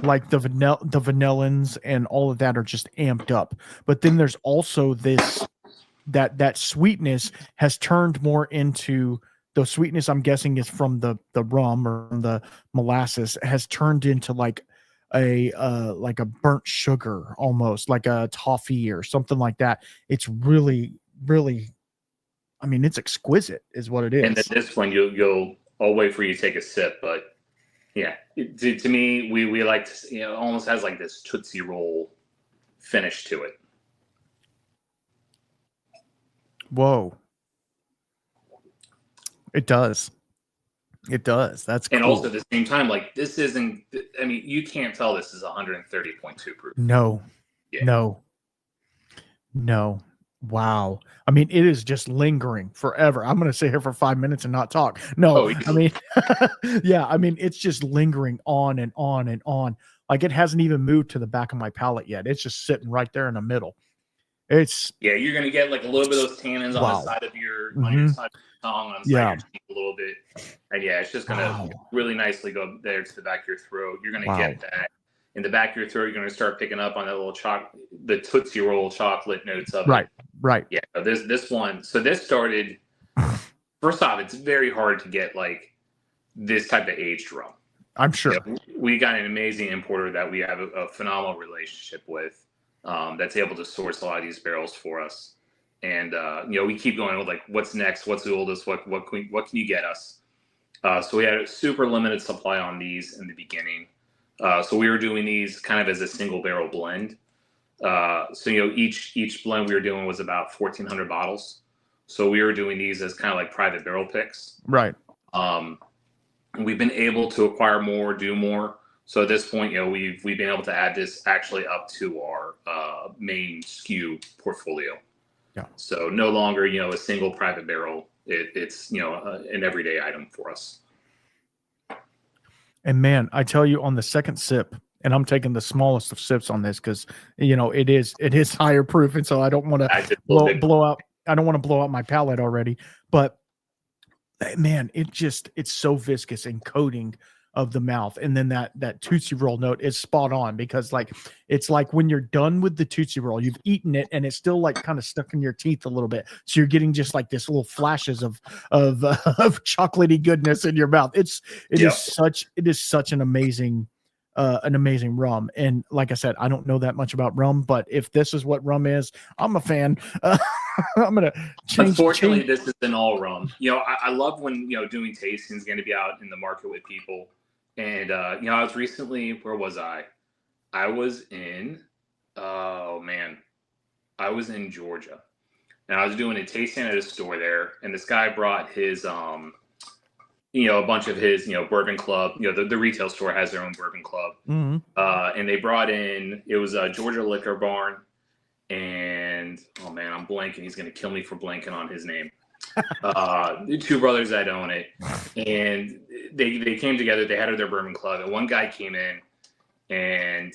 like the vanillins and all of that are just amped up. But then there's also this, that sweetness has turned more into the sweetness, I'm guessing, is from the rum or the molasses, has turned into like a burnt sugar, almost like a toffee or something like that. It's really, really, I mean, it's exquisite is what it is. And at this point, I'll wait for you to take a sip, but yeah, to me, we like to, it almost has like this Tootsie Roll finish to it. Whoa. It does. It does. That's cool. And also at the same time, like, this isn't, I mean, you can't tell this is 130.2 proof. No. Yeah. No. Wow. I mean, it is just lingering forever. I'm going to sit here for 5 minutes and not talk. No, I mean, yeah, I mean, it's just lingering on and on and on. Like, it hasn't even moved to the back of my palate yet. It's just sitting right there in the middle. Yeah, you're going to get like a little bit of those tannins on the side of your, on your side of your tongue, on the side of your teeth a little bit. And yeah, it's just going to really nicely go there to the back of your throat. You're going to get that. In the back of your throat, you're going to start picking up on that little the Tootsie Roll chocolate notes of it. Right. Yeah, this one. So this started, first off, it's very hard to get like this type of aged rum. I'm sure. We got an amazing importer that we have a phenomenal relationship with, that's able to source a lot of these barrels for us. And, we keep going with like, what's next? What's the oldest? What can you get us? So we had a super limited supply on these in the beginning. So we were doing these kind of as a single barrel blend. So each blend we were doing was about 1,400 bottles. So we were doing these as kind of like private barrel picks. Right. We've been able to acquire more, do more. So at this point, we've been able to add this actually up to our main SKU portfolio. Yeah. So no longer a single private barrel. It's an everyday item for us. And man, I tell you, on the second sip, and I'm taking the smallest of sips on this because it is higher proof, and so I don't want to blow out. I don't want to blow out my palate already. But man, it's so viscous and coating of the mouth, and then that Tootsie Roll note is spot on, because like it's like when you're done with the Tootsie Roll, you've eaten it and it's still like kind of stuck in your teeth a little bit, so you're getting just like this little flashes of chocolatey goodness in your mouth. It is such an amazing rum. And like I said, I don't know that much about rum, but if this is what rum is, I'm a fan. I'm gonna change. Unfortunately, this isn't all rum. I love when doing tastings, going to be out in the market with people. And I was recently, where was I? I was in Georgia, and I was doing a tasting at a store there, and this guy brought his a bunch of his bourbon club. The retail store has their own bourbon club. Mm-hmm. And they brought in, it was a Georgia Liquor Barn, and oh man, I'm blanking. He's gonna kill me for blanking on his name. Two brothers that own it, and they came together. They had their bourbon club, and one guy came in, and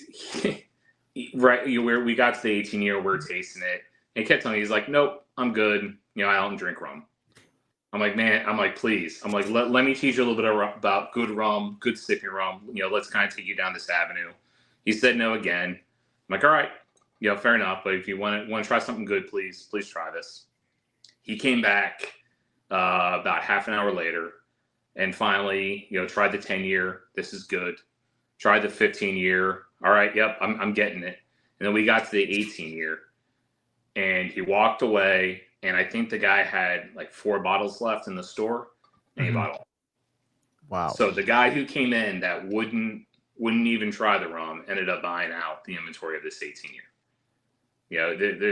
we got to the 18-year, we're tasting it, and he kept telling me, he's like, nope, I'm good. I don't drink rum. I'm like, man, please. I'm like, let me teach you a little bit about good rum, good sipping rum. Let's kind of take you down this avenue. He said no again. I'm like, all right, fair enough. But if you want to try something good, please try this. He came back about half an hour later, and finally, tried the 10-year. This is good. Tried the 15-year. All right, yep, I'm getting it. And then we got to the 18-year, and he walked away. And I think the guy had like 4 bottles left in the store, and he bought all. Wow. So the guy who came in that wouldn't even try the rum ended up buying out the inventory of this 18-year.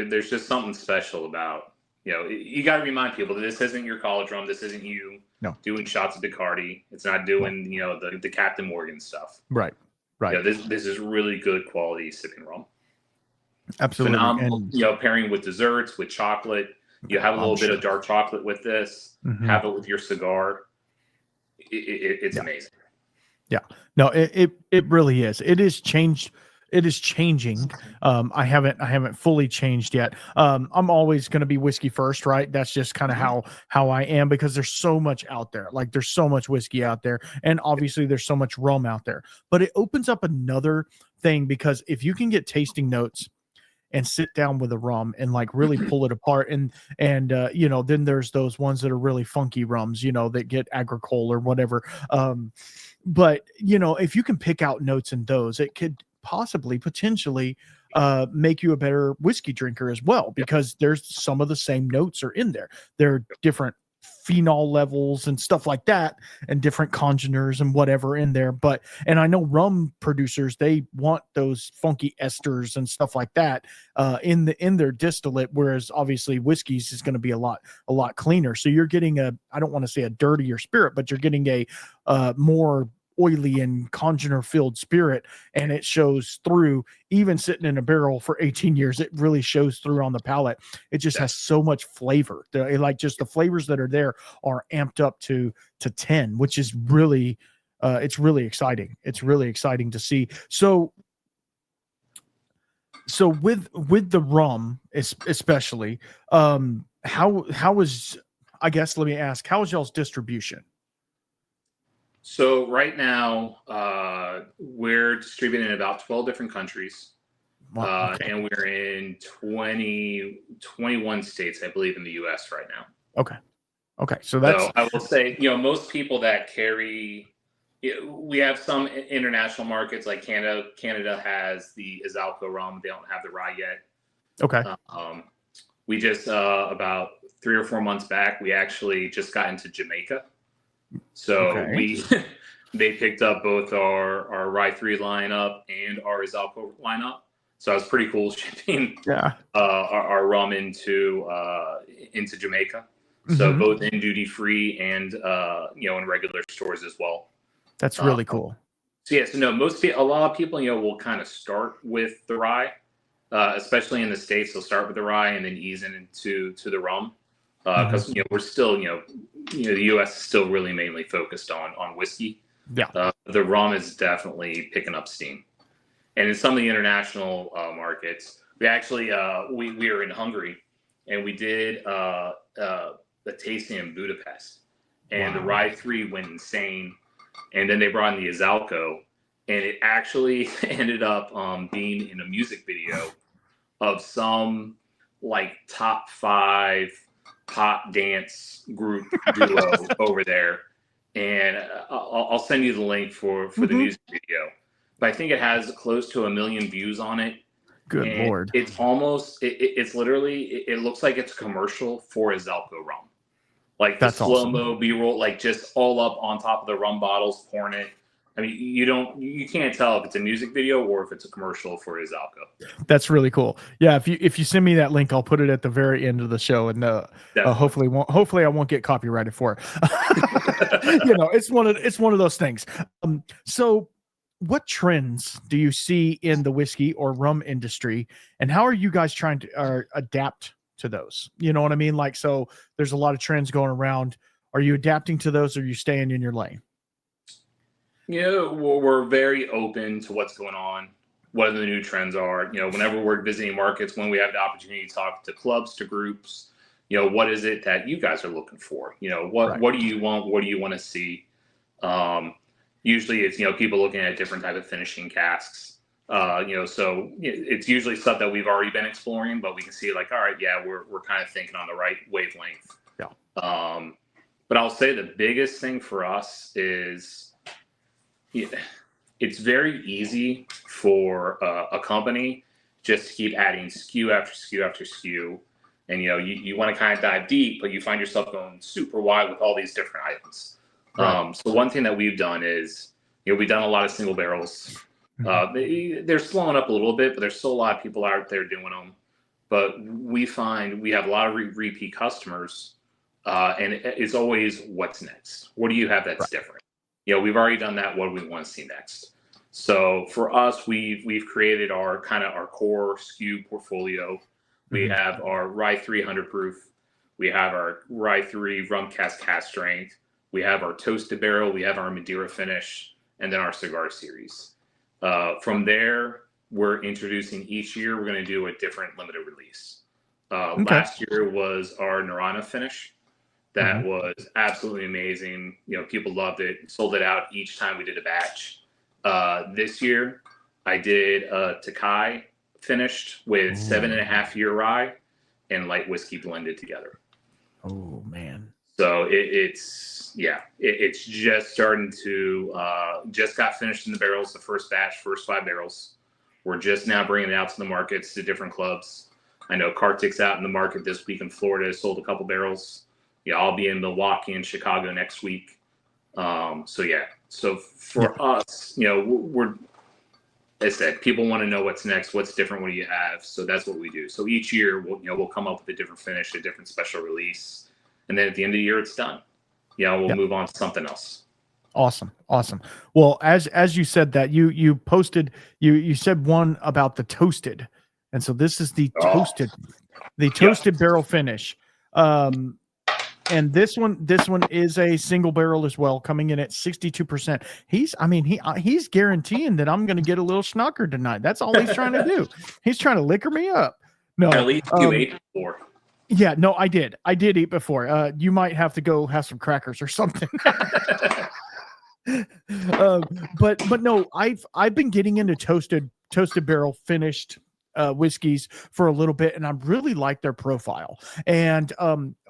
There's just something special about, you got to remind people that this isn't your college rum. This isn't you doing shots of Bacardi. It's not doing, the Captain Morgan stuff. Right. This is really good quality sipping rum. Absolutely. Phenomenal, and, pairing with desserts, with chocolate. You have a little bit of dark chocolate with this. Mm-hmm. Have it with your cigar. It's amazing. Yeah. No, it really is. It is changed. It is changing. I haven't fully changed yet. I'm always going to be whiskey first, right? That's just kind of how I am, because there's so much out there. Like, there's so much whiskey out there, and obviously there's so much rum out there. But it opens up another thing, because if you can get tasting notes and sit down with a rum and like really pull it apart. And then there's those ones that are really funky rums, that get agricole or whatever. But if you can pick out notes in those, it could potentially make you a better whiskey drinker as well, because there's some of the same notes are in there. There are different phenol levels and stuff like that, and different congeners and whatever in there. And I know rum producers, they want those funky esters and stuff like that in their distillate, whereas obviously whiskeys is going to be a lot cleaner. So you're getting I don't want to say a dirtier spirit, but you're getting a more oily and congener filled spirit, and it shows through. Even sitting in a barrel for 18 years, it really shows through on the palate. It just has so much flavor. Like just the flavors that are there are amped up to 10, which is really it's really exciting. It's really exciting to see. So with the rum especially, how is, I guess, let me ask, how is y'all's distribution? So right now, we're distributing in about 12 different countries. Wow, okay. And we're in 21 states, I believe, in the US right now. Okay. So I will say, most people that carry, we have some international markets like Canada. Canada has the Izalco rum. They don't have the rye yet. Okay. We just, about 3 or 4 months back, we actually just got into Jamaica. So they picked up both our RY3 lineup and our Izalco lineup. So it was pretty cool shipping our rum into Jamaica. So both in duty free and in regular stores as well. That's really cool. So a lot of people will kind of start with the rye, especially in the States. They'll start with the rye and then ease into the rum. Because we're still the U.S. is still really mainly focused on whiskey. Yeah, the rum is definitely picking up steam, and in some of the international markets, we actually we were in Hungary, and we did a tasting in Budapest, and the RY3 went insane, and then they brought in the Izalco, and it actually ended up being in a music video of some like top 5 pop dance group duo over there, and I'll send you the link for the music video. But I think it has close to 1 million views on it. Good Lord! It's almost it's literally it looks like it's a commercial for Izalco rum, like the slow-mo B-roll, like just all up on top of the rum bottles, pouring it. I mean, you can't tell if it's a music video or if it's a commercial for Izalco. That's really cool. Yeah, if you send me that link, I'll put it at the very end of the show, and hopefully I won't get copyrighted for it. It's one of those things. So what trends do you see in the whiskey or rum industry, and how are you guys trying to adapt to those? You know what I mean? Like, so there's a lot of trends going around. Are you adapting to those, or are you staying in your lane? We're very open to what's going on, what the new trends are. Whenever we're visiting markets, when we have the opportunity to talk to clubs, to groups, what is it that you guys are looking for? What do you want? What do you want to see? Usually it's, people looking at different type of finishing casks. So it's usually stuff that we've already been exploring, but we can see like, all right, we're kind of thinking on the right wavelength. Yeah. But I'll say the biggest thing for us is, it's very easy for a company just to keep adding SKU after SKU after SKU. And, you want to kind of dive deep, but you find yourself going super wide with all these different items. Right. So one thing that we've done is, we've done a lot of single barrels. They're slowing up a little bit, but there's still a lot of people out there doing them. But we find we have a lot of repeat customers, and it's always what's next. What do you have that's different? We've already done that. What do we want to see next? So for us, we've created our core SKU portfolio. We have our Rye 300 proof. We have our Rye 3 rum cask strength. We have our toasted barrel. We have our Madeira finish, and then our cigar series. From there, we're introducing each year. We're going to do a different limited release. Last year was our Nirvana finish. That was absolutely amazing. People loved it. Sold it out each time we did a batch. This year, I did a Takai finished with 7.5-year rye and light whiskey blended together. Oh man. So it's just starting to just got finished in the barrels, the first batch, first 5 barrels. We're just now bringing it out to the markets, to different clubs. I know Kartik's out in the market this week in Florida, sold a couple barrels. Yeah, I'll be in Milwaukee and Chicago next week. So for us, we're, as I said, people want to know what's next, what's different, what do you have? So that's what we do. So each year we'll come up with a different finish, a different special release. And then at the end of the year, it's done. We'll move on to something else. Awesome. Well, as you said that, you posted, you said one about the toasted. And so this is the toasted barrel finish. And this one is a single barrel as well, coming in at 62%. He's guaranteeing that I'm going to get a little schnocker tonight. That's all he's trying to do. He's trying to liquor me up. No, at least you ate before. Yeah, no, I did eat before. You might have to go have some crackers or something. But no, I've been getting into toasted barrel finished whiskeys for a little bit, and I really like their profile. And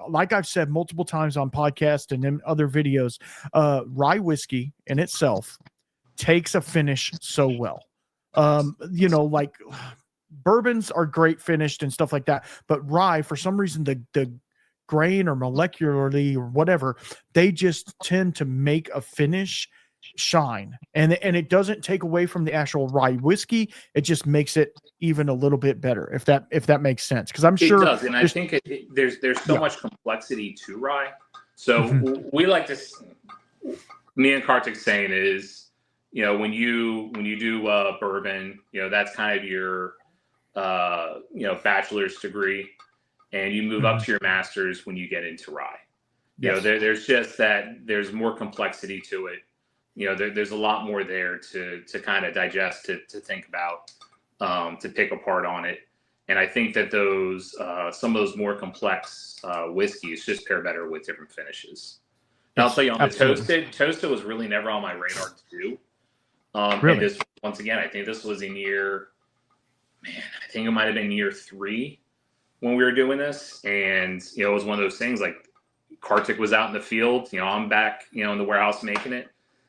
like I've said multiple times on podcasts and in other videos, rye whiskey in itself takes a finish so well. Like bourbons are great finished and stuff like that, but rye, for some reason, the grain or molecularly or whatever, they just tend to make a finish shine, and it doesn't take away from the actual rye whiskey. It just makes it even a little bit better, if that makes sense, because I'm sure it does. And I think there's so much complexity to rye. So we like to, me and Kartik saying is, when you do bourbon, that's kind of your bachelor's degree, and you move up to your master's when you get into rye. There's just that there's more complexity to it. There's a lot more there to kind of digest, to think about, to pick apart on it. And I think that those some of those more complex whiskeys just pair better with different finishes. And I'll tell you, on the toasted was really never on my radar to do. Really? And this, once again, I think this was in I think it might have been year 3 when we were doing this. And, it was one of those things, like Kartik was out in the field, I'm back, in the warehouse making it.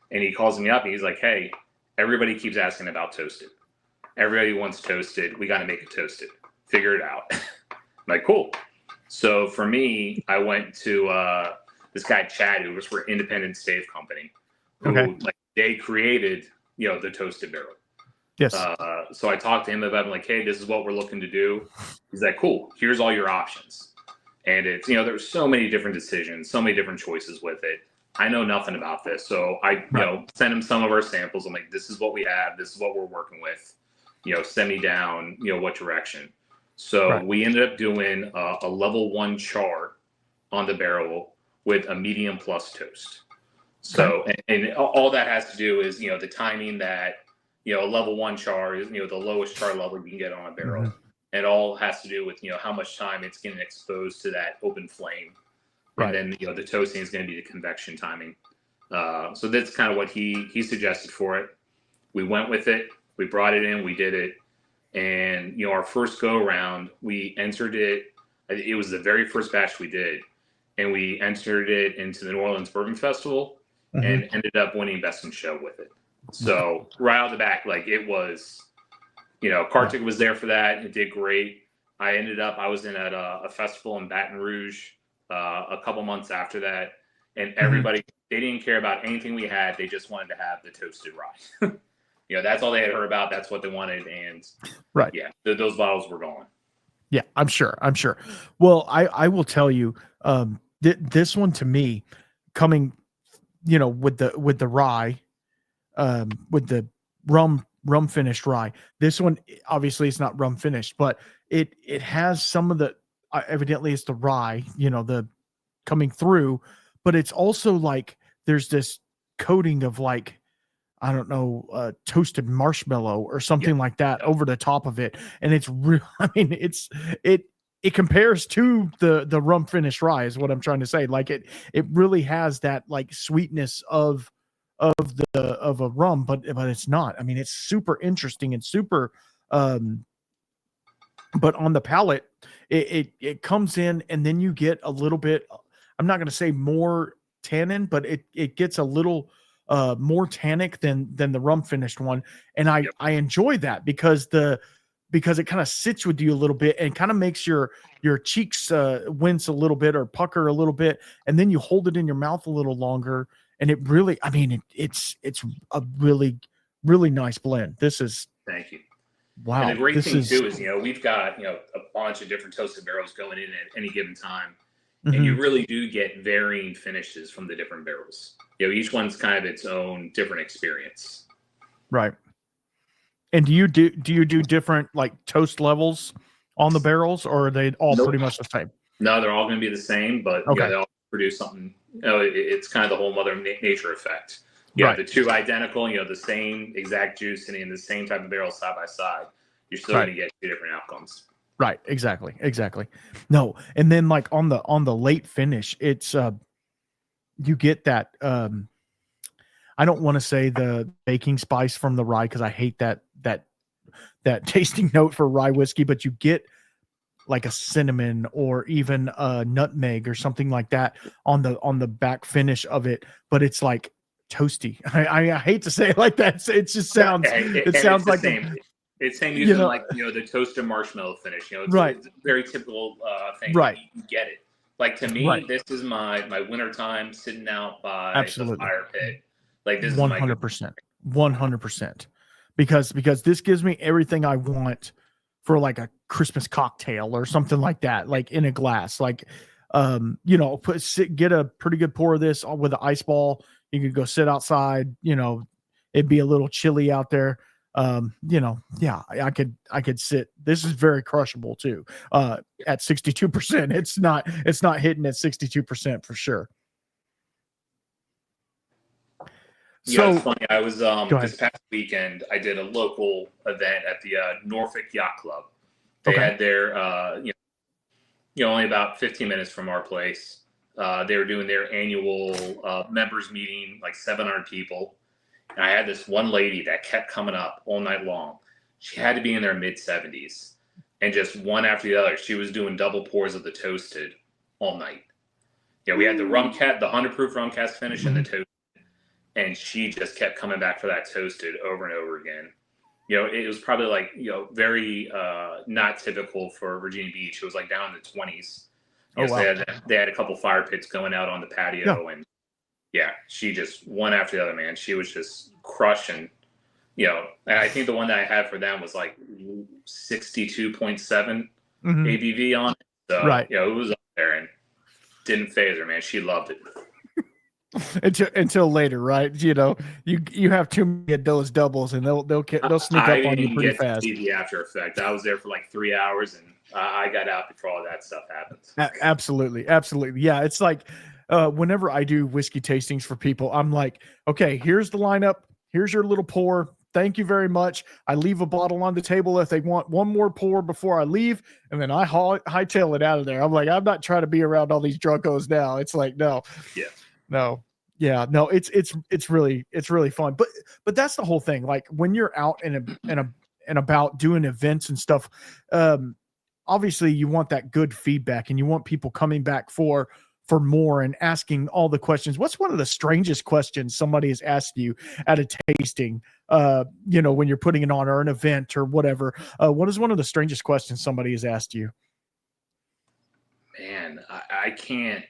And he calls me up and he's like, hey, everybody keeps asking about toasted. Everybody wants toasted. We got to make it toasted. Figure it out. I'm like, cool. So for me, I went to this guy, Chad, who was for Independent Stave Company. Who, they created, the toasted barrel. Yes. So I talked to him about it, like, hey, this is what we're looking to do. He's like, cool, here's all your options. And it's, there's so many different decisions, so many different choices with it. I know nothing about this. So I, sent him some of our samples. I'm like, this is what we have. This is what we're working with. Send me down, what direction. So we ended up doing a level 1 char on the barrel with a medium plus toast. So, and all that has to do is, the timing that, a level 1 char is, the lowest char level you can get on a barrel. Mm-hmm. It all has to do with, how much time it's getting exposed to that open flame. Right. And then, the toasting is going to be the convection timing. So that's kind of what he suggested for it. We went with it. We brought it in. We did it. And, our first go around, we entered it. It was the very first batch we did. And we entered it into the New Orleans Bourbon Festival and ended up winning Best in Show with it. So right out the back, like it was, Kartik was there for that. It did great. I was in at a festival in Baton Rouge a couple months after that, and everybody, they didn't care about anything we had. They just wanted to have the toasted rye. That's all they had heard about. That's what they wanted. And those bottles were gone. Yeah, I'm sure. Well, I will tell you, this one to me, coming, with the rye, with the rum finished rye. This one, obviously, it's not rum finished, but it has some of the evidently it's the rye, the coming through, but it's also like there's this coating of like, I don't know, toasted marshmallow or something like that over the top of it, and it's real. I mean, it compares to the rum finished rye is what I'm trying to say. Like it really has that like sweetness of a rum, but it's not. I mean, it's super interesting and super but on the palate, it comes in, and then you get a little bit. I'm not going to say more tannin, but it gets a little more tannic than the rum finished one, and I enjoy that because it kind of sits with you a little bit and kind of makes your cheeks wince a little bit or pucker a little bit, and then you hold it in your mouth a little longer, and it really, I mean, it's a really, really nice blend. This is, thank you. wow. And the great thing too is, we've got, a bunch of different toasted barrels going in at any given time. And you really do get varying finishes from the different barrels. Each one's kind of its own different experience. Right. And do you do different like toast levels on the barrels, or are they all pretty much the same? No, they're all going to be the same, but they all produce something. It's kind of the whole mother nature effect. Yeah, the two identical, the same exact juice and in the same type of barrel side by side, you're still going to get two different outcomes. Right. Exactly. No. And then like on the late finish, it's, you get that, I don't want to say the baking spice from the rye, because I hate that tasting note for rye whiskey, but you get like a cinnamon or even a nutmeg or something like that on the back finish of it, but it's like toasty. I hate to say it like that. It just sounds, it sounds like same. It's same using like the toasted marshmallow finish. It's a very typical thing. Right. You get it. Like to me, this is my winter time sitting out by the fire pit. Like this 100%. 100%. Because this gives me everything I want for like a Christmas cocktail or something like that, like in a glass. Like get a pretty good pour of this with an ice ball. You could go sit outside, it'd be a little chilly out there. I could sit. This is very crushable too. At 62%. It's not hitting at 62% for sure. So it's funny. I was this past weekend, I did a local event at the Norfolk Yacht Club. They had their only about 15 minutes from our place. They were doing their annual members meeting, like 700 people. And I had this one lady that kept coming up all night long. She had to be in their mid-70s. And just one after the other, she was doing double pours of the toasted all night. We had the the 100 proof rum cask finish and the toasted. And she just kept coming back for that toasted over and over again. It was probably like, very not typical for Virginia Beach. It was like down in the 20s. They had a couple fire pits going out on the patio. And she just one after the other, man. She was just crushing, and I think the one that I had for them was like 62.7 ABV on it. So, it was up there and didn't phase her, man. She loved it. Until later, right? You have too many of those doubles, and they'll sneak up on you pretty fast. See the after effect. I was there for like 3 hours, and I got out before all that stuff happens. Absolutely. Yeah, it's like whenever I do whiskey tastings for people, I'm like, okay, here's the lineup. Here's your little pour. Thank you very much. I leave a bottle on the table if they want one more pour before I leave, and then I hightail it out of there. I'm like, I'm not trying to be around all these drunkos now. It's like, no. Yeah. No. Yeah, no, it's really fun. But that's the whole thing. Like when you're out and about doing events and stuff, obviously you want that good feedback and you want people coming back for more and asking all the questions. What's one of the strangest questions somebody has asked you at a tasting, when you're putting it on or an event or whatever? What is one of the strangest questions somebody has asked you? Man, I can't.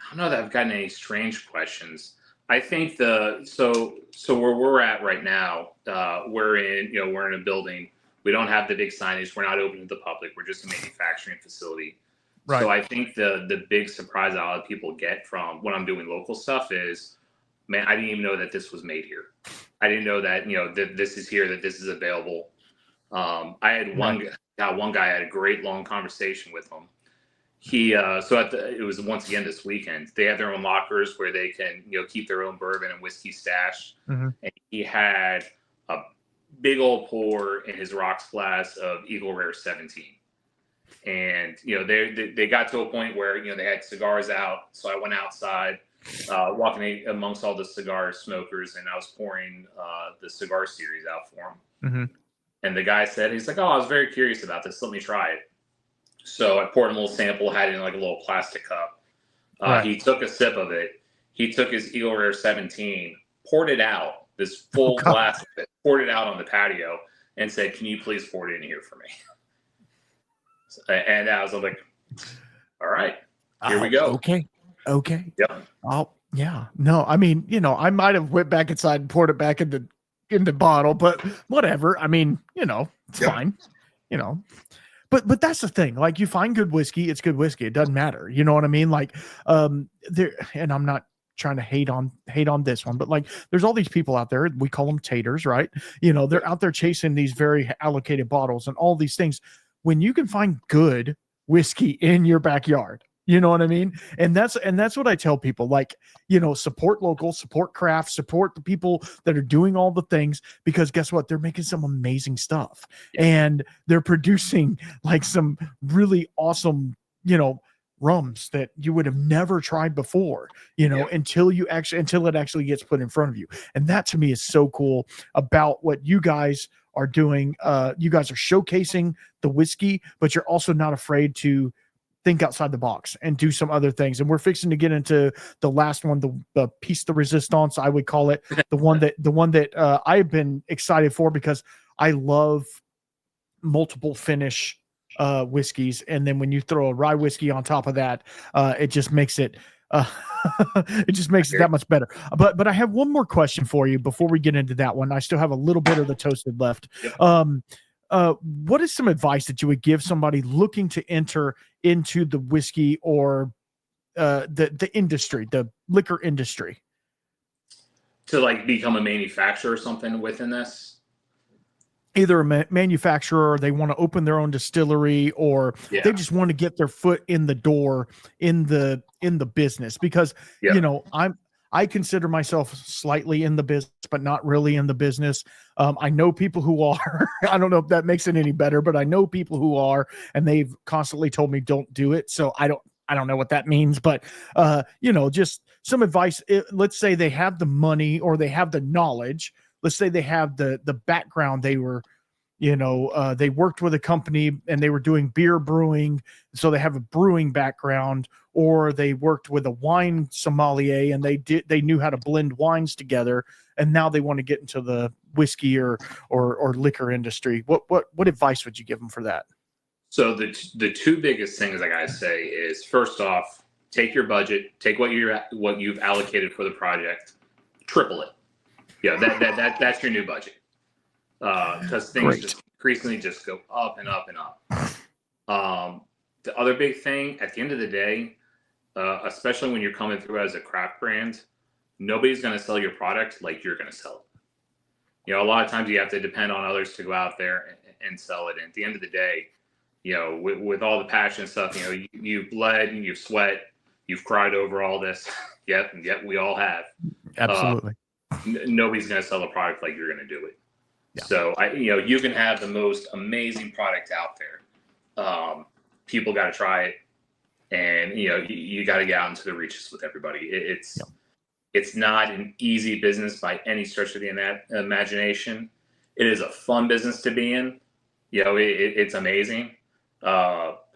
I don't know that I've gotten any strange questions. I think so where we're at right now, we're in a building. We don't have the big signage. We're not open to the public. We're just a manufacturing facility. Right. So I think the big surprise a lot of people get from when I'm doing local stuff is, man, I didn't even know that this was made here. I didn't know that that this is here, that this is available. I had one guy. I had a great long conversation with him. It was once again this weekend. They have their own lockers where they can keep their own bourbon and whiskey stash. And he had a big old pour in his rocks glass of Eagle Rare 17. And they got to a point where they had cigars out. So I went outside, walking amongst all the cigar smokers, and I was pouring the cigar series out for them. And the guy said, he's like, oh, I was very curious about this. Let me try it. So I poured him a little sample, had it in like a little plastic cup. Right. He took a sip of it. He took his Eagle Rare 17, poured it out, this full glass of it, poured it out on the patio, and said, can you please pour it in here for me? And I was like, all right, here we go. Okay. Yep. Oh, yeah. No, I mean, I might have went back inside and poured it back in the bottle, but whatever. I mean, it's fine, But that's the thing. Like, you find good whiskey, it's good whiskey. It doesn't matter. You know what I mean? Like, there, and I'm not trying to hate on this one, but like, there's all these people out there. We call them taters, right? They're out there chasing these very allocated bottles and all these things. When you can find good whiskey in your backyard, you know what I mean? And that's what I tell people, like, support local, support craft, support the people that are doing all the things, because guess what? They're making some amazing stuff, and they're producing like some really awesome, rums that you would have never tried before, until it actually gets put in front of you. And that to me is so cool about what you guys are doing. You guys are showcasing the whiskey, but you're also not afraid to think outside the box and do some other things. And we're fixing to get into the last one, the piece de resistance, I would call it, the one that I've been excited for, because I love multiple finish whiskeys. And then when you throw a rye whiskey on top of that, it just makes it it just makes it that much better. But I have one more question for you before we get into that one. I still have a little bit of the toasted left. What is some advice that you would give somebody looking to enter into the whiskey or the industry, the liquor industry? To like become a manufacturer or something within this? Either a manufacturer, or they want to open their own distillery, or they just want to get their foot in the door in the business, because I consider myself slightly in the business, but not really in the business. I know people who are. I don't know if that makes it any better, but I know people who are, and they've constantly told me don't do it. So I don't know what that means, but just some advice. Let's say they have the money or they have the knowledge. Let's say they have the background. They were, they worked with a company and they were doing beer brewing, so they have a brewing background, or they worked with a wine sommelier and they knew how to blend wines together, and now they want to get into the whiskey or liquor industry. What advice would you give them for that? So the two biggest things I gotta say is, first off, take your budget, take what you've allocated for the project, triple it. Yeah, that's your new budget, because things just increasingly just go up and up and up. The other big thing, at the end of the day, especially when you're coming through as a craft brand, nobody's going to sell your product like you're going to sell it. A lot of times you have to depend on others to go out there and sell it. And at the end of the day, with all the passion and stuff, you've bled and you've sweat, you've cried over all this. Yep, we all have. Absolutely. Nobody's going to sell a product like you're going to do it. Yeah. So you can have the most amazing product out there. People got to try it, and you got to get out into the reaches with everybody. It's not an easy business by any stretch of the imagination. It is a fun business to be in. It's amazing. But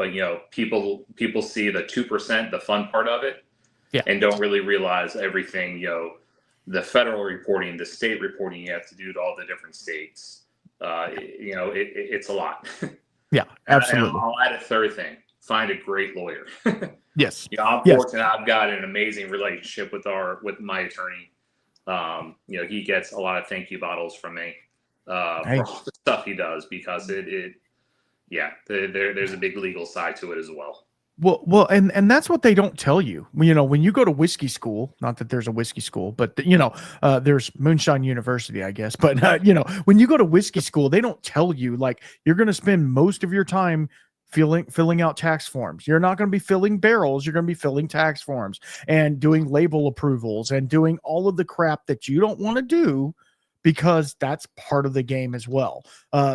people see the 2%, the fun part of it, and don't really realize everything. The federal reporting, the state reporting you have to do to all the different states. It's a lot. Yeah, absolutely. And I'll add a third thing: find a great lawyer. Yes. I'm fortunate. I've got an amazing relationship with my attorney. He gets a lot of thank you bottles from me for all the stuff he does, because there's a big legal side to it as well. Well, and that's what they don't tell you. When you go to whiskey school, not that there's a whiskey school, but there's Moonshine University, I guess. But when you go to whiskey school, they don't tell you, like, you're going to spend most of your time filling out tax forms. You're not going to be filling barrels. You're going to be filling tax forms and doing label approvals and doing all of the crap that you don't want to do, because that's part of the game as well.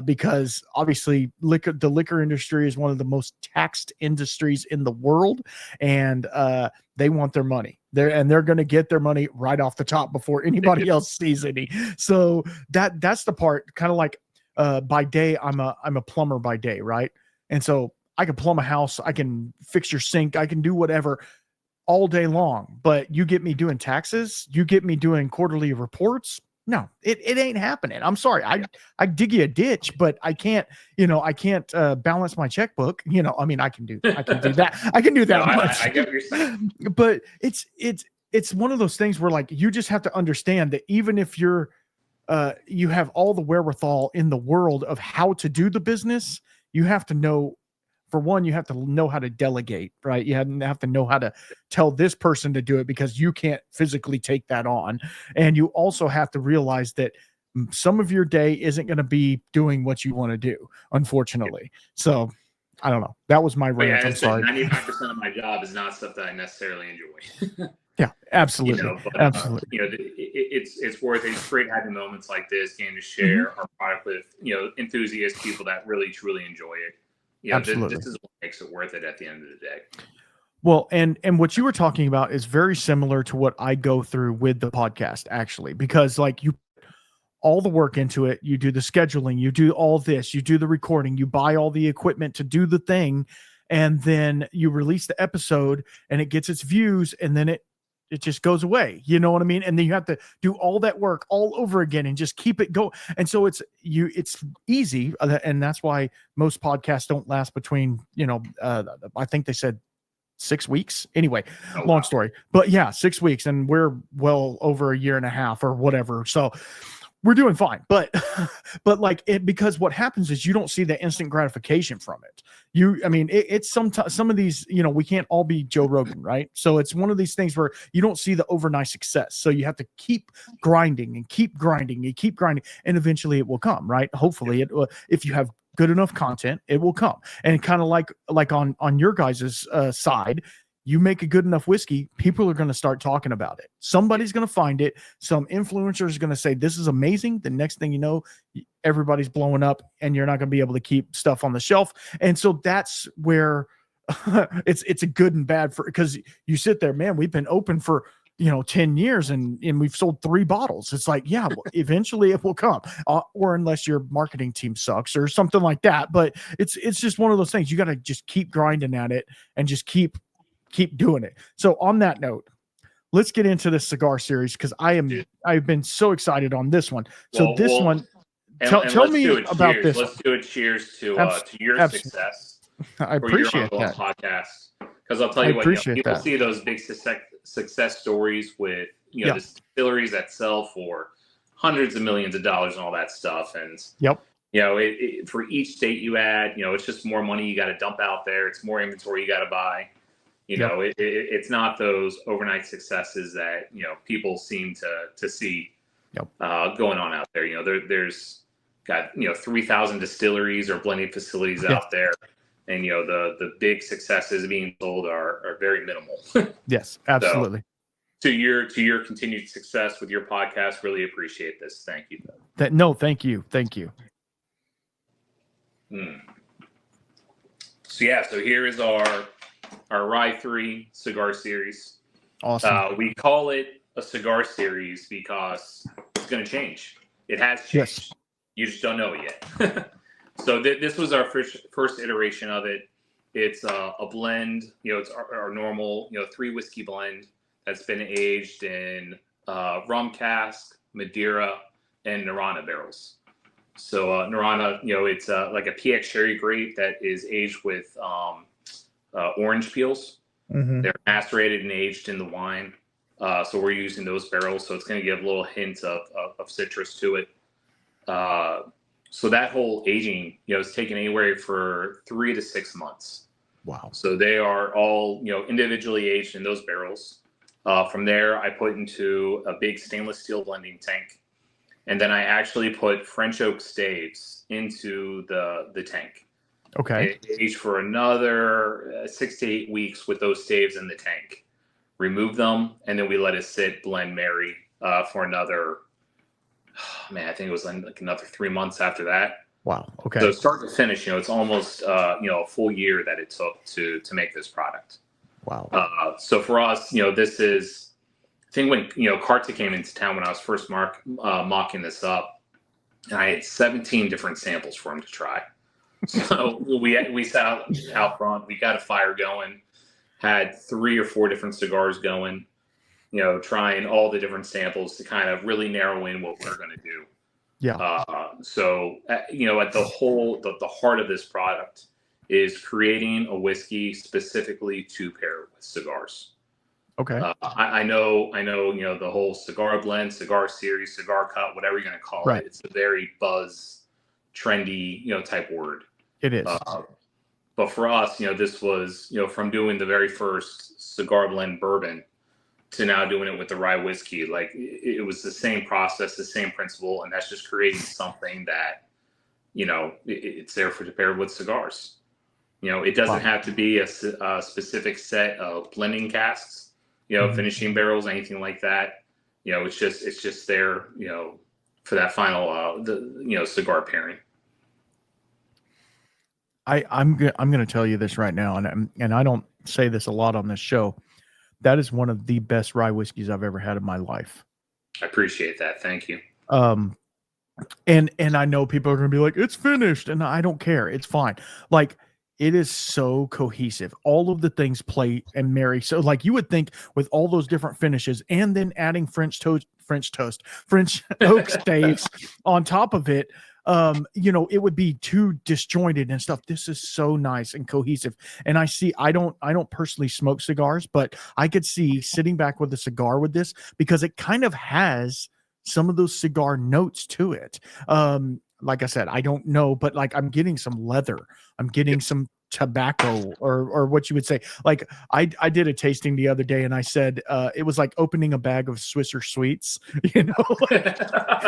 Because obviously the liquor industry is one of the most taxed industries in the world, and they want their money. They're going to get their money right off the top before anybody else sees any. So that's the part, kind of like by day, I'm a plumber by day, right? And so I can plumb a house, I can fix your sink, I can do whatever all day long. But you get me doing taxes, you get me doing quarterly reports. No, it ain't happening. I'm sorry. I dig you a ditch, but I can't, I can't balance my checkbook. I mean, I can do that. I can do that No, much. I get what you're saying. But it's one of those things where like you just have to understand that even if you have all the wherewithal in the world of how to do the business, you have to know, for one, you have to know how to delegate, right? You have to know how to tell this person to do it because you can't physically take that on. And you also have to realize that some of your day isn't going to be doing what you want to do, unfortunately. So I don't know. That was my rant. I'm sorry. 95% of my job is not stuff that I necessarily enjoy. Yeah, absolutely. Absolutely. It's worth it. It's great having moments like this, getting to share our product with, enthusiast people that really, truly enjoy it. Absolutely. This is what makes it worth it at the end of the day. Well, and what you were talking about is very similar to what I go through with the podcast, actually, because like you all the work into it, you do the scheduling, you do all this, you do the recording, you buy all the equipment to do the thing, and then you release the episode and it gets its views, and then it just goes away. You know what I mean? And then you have to do all that work all over again and just keep it going. And so it's easy. And that's why most podcasts don't last between, I think they said 6 weeks. Anyway, long story, but yeah, 6 weeks, and we're well over a year and a half or whatever. So we're doing fine, but like it, because what happens is you don't see the instant gratification from it. It's some of these, we can't all be Joe Rogan, right? So it's one of these things where you don't see the overnight success. So you have to keep grinding and keep grinding and keep grinding, and eventually it will come, right? Hopefully it will. If you have good enough content, it will come. And kind of like on your guys's side, you make a good enough whiskey, people are going to start talking about it. Somebody's going to find it. Some influencer is going to say, this is amazing. The next thing you know, everybody's blowing up and you're not going to be able to keep stuff on the shelf. And so that's where it's a good and bad because you sit there, man, we've been open for 10 years and we've sold 3 bottles. It's like, yeah, eventually it will come, or unless your marketing team sucks or something like that. But it's just one of those things. You got to just keep grinding at it and just keep doing it. So on that note, let's get into this cigar series because I've been so excited on this one. So tell me about this. Let's do a cheers to your success. I appreciate that podcast, because I'll tell you what, people see those big success stories with the distilleries that sell for hundreds of millions of dollars and all that stuff, and for each state you add, it's just more money you got to dump out there. It's more inventory you got to buy. It's not those overnight successes that people seem to see going on out there. There's got 3,000 distilleries or blending facilities out there, and the big successes being sold are very minimal. Yes, absolutely. So, to your continued success with your podcast, really appreciate this. Thank you. Thank you. So here is our RY3 cigar series. Awesome. We call it a cigar series because it's going to change. It has changed. Yes. You just don't know it yet. So this was our first iteration of it. It's a blend. It's our normal 3 whiskey blend that's been aged in rum cask, Madeira, and Narana barrels. So Narana, it's like a PX sherry grape that is aged with orange peels. They're macerated and aged in the wine. So we're using those barrels. So it's going to give a little hint of citrus to it. So that whole aging, is taken anywhere for 3 to 6 months. Wow. So they are all, individually aged in those barrels. From there, I put into a big stainless steel blending tank. And then I actually put French oak staves into the tank. Okay. It aged for another 6 to 8 weeks with those staves in the tank. Remove them, and then we let it sit, blend, marry for another, I think it was like another 3 months after that. Wow. Okay. So start to finish, it's almost a full year that it took to make this product. Wow. So for us, this is, I think when Carta came into town when I was first mocking this up, and I had 17 different samples for him to try. So we sat out front, we got a fire going, had 3 or 4 different cigars going, trying all the different samples to kind of really narrow in what we're going to do. Yeah. So at the heart of this product is creating a whiskey specifically to pair with cigars. Okay. I know, the whole cigar blend, cigar series, cigar cut, whatever you're going to call it. It's a very buzz, trendy, type word. It is. But for us, this was, from doing the very first cigar blend bourbon to now doing it with the rye whiskey. Like it was the same process, the same principle, and that's just creating something that, it's there to pair with cigars. It doesn't have to be a specific set of blending casks, finishing barrels, anything like that. It's just there, for that final, cigar pairing. I'm going to tell you this right now, and I don't say this a lot on this show. That is one of the best rye whiskeys I've ever had in my life. I appreciate that. Thank you. And I know people are going to be like, it's finished, and I don't care. It's fine. Like, it is so cohesive. All of the things play and marry. So like you would think with all those different finishes and then adding French oak staves on top of it, it would be too disjointed and stuff. This is so nice and cohesive. And I don't personally smoke cigars, but I could see sitting back with a cigar with this because it kind of has some of those cigar notes to it. Like I said, I don't know, but like I'm getting some leather, I'm getting some tobacco or what you would say. Like I did a tasting the other day and I said, it was like opening a bag of Swisser sweets,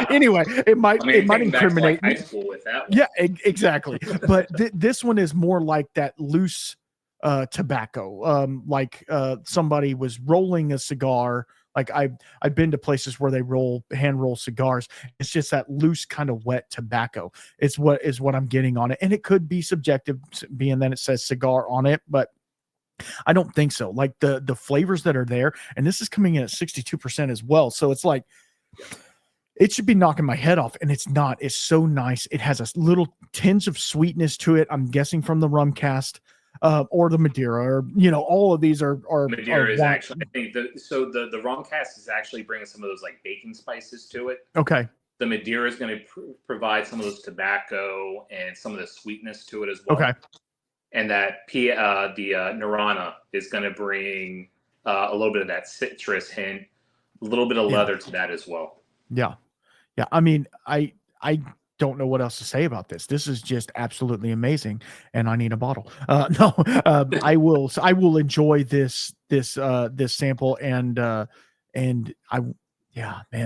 anyway, it might incriminate high school with that one. Yeah, exactly. But this one is more like that loose tobacco. Like somebody was rolling a cigar. Like I've been to places where they hand roll cigars. It's just that loose kind of wet tobacco. It's what I'm getting on it. And it could be subjective being that it says cigar on it, but I don't think so. Like the flavors that are there, and this is coming in at 62% as well. So it's like, it should be knocking my head off, and it's not. It's so nice. It has a little tinge of sweetness to it. I'm guessing from the rum cast. Or the Madeira, or all of these are Madeira is actually, I think the rum cast is actually bringing some of those like baking spices to it. Okay. The Madeira is going to provide some of those tobacco and some of the sweetness to it as well. Okay. And that the Narana is going to bring a little bit of that citrus hint, a little bit of leather to that as well. Yeah. Yeah. I mean, I don't know what else to say about this. This is just absolutely amazing, and I need a bottle. I will enjoy this sample, and man,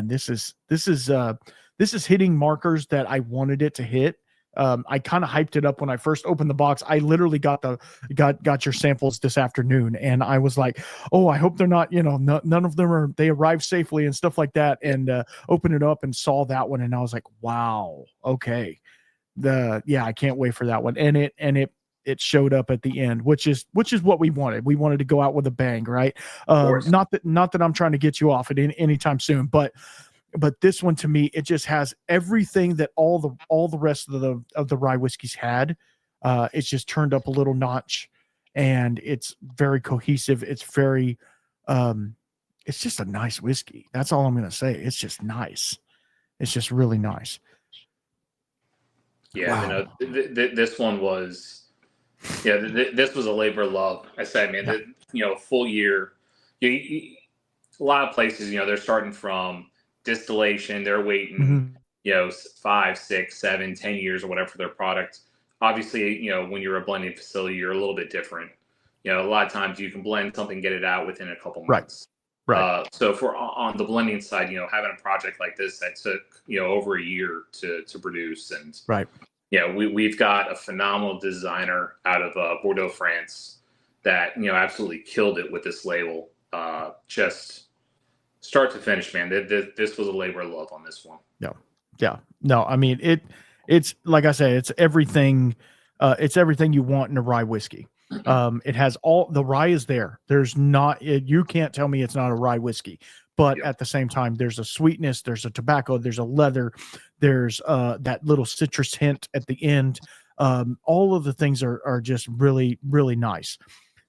this is hitting markers that I wanted it to hit. I kind of hyped it up when I first opened the box. I literally got your samples this afternoon, and I was like, oh, I hope they're not, none of them they arrived safely and stuff like that. And opened it up and saw that one, and I was like, wow, okay, I can't wait for that one. And it showed up at the end, which is what we wanted. We wanted to go out with a bang, right? Not that I'm trying to get you off at anytime soon, but this one, to me, it just has everything that all the rest of the rye whiskeys had. It's just turned up a little notch, and it's very cohesive. It's very, it's just a nice whiskey. That's all I'm going to say. It's just nice. It's just really nice. Yeah. Wow. This one was, this was a labor of love. I said, man, full year, a lot of places, they're starting from distillation, they're waiting 5, 6, 7, 10 years or whatever for their product. Obviously, when you're a blending facility, you're a little bit different. A lot of times you can blend something, get it out within a couple months. Right. So for on the blending side, having a project like this that took over a year to produce, and right. We've got a phenomenal designer out of Bordeaux, France, that absolutely killed it with this label. Just start to finish, man. This was a labor of love on this one. Yeah. No, I mean, it's like I say, it's everything. It's everything you want in a rye whiskey. It has all the rye is there. There's not, you can't tell me it's not a rye whiskey, but at the same time, there's a sweetness, there's a tobacco, there's a leather, there's that little citrus hint at the end. All of the things are just really, really nice.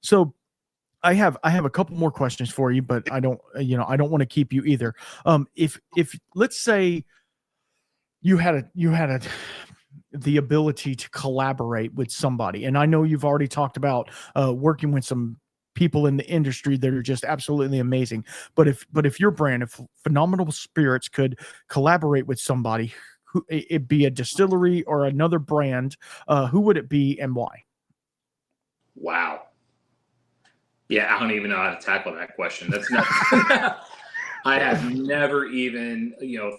So I have a couple more questions for you, but I don't want to keep you either. If let's say you had the ability to collaborate with somebody, and I know you've already talked about working with some people in the industry that are just absolutely amazing. But if your brand, if Phenomenal Spirits could collaborate with somebody, who it be a distillery or another brand, who would it be and why? Wow. Yeah, I don't even know how to tackle that question. That's not. I have never even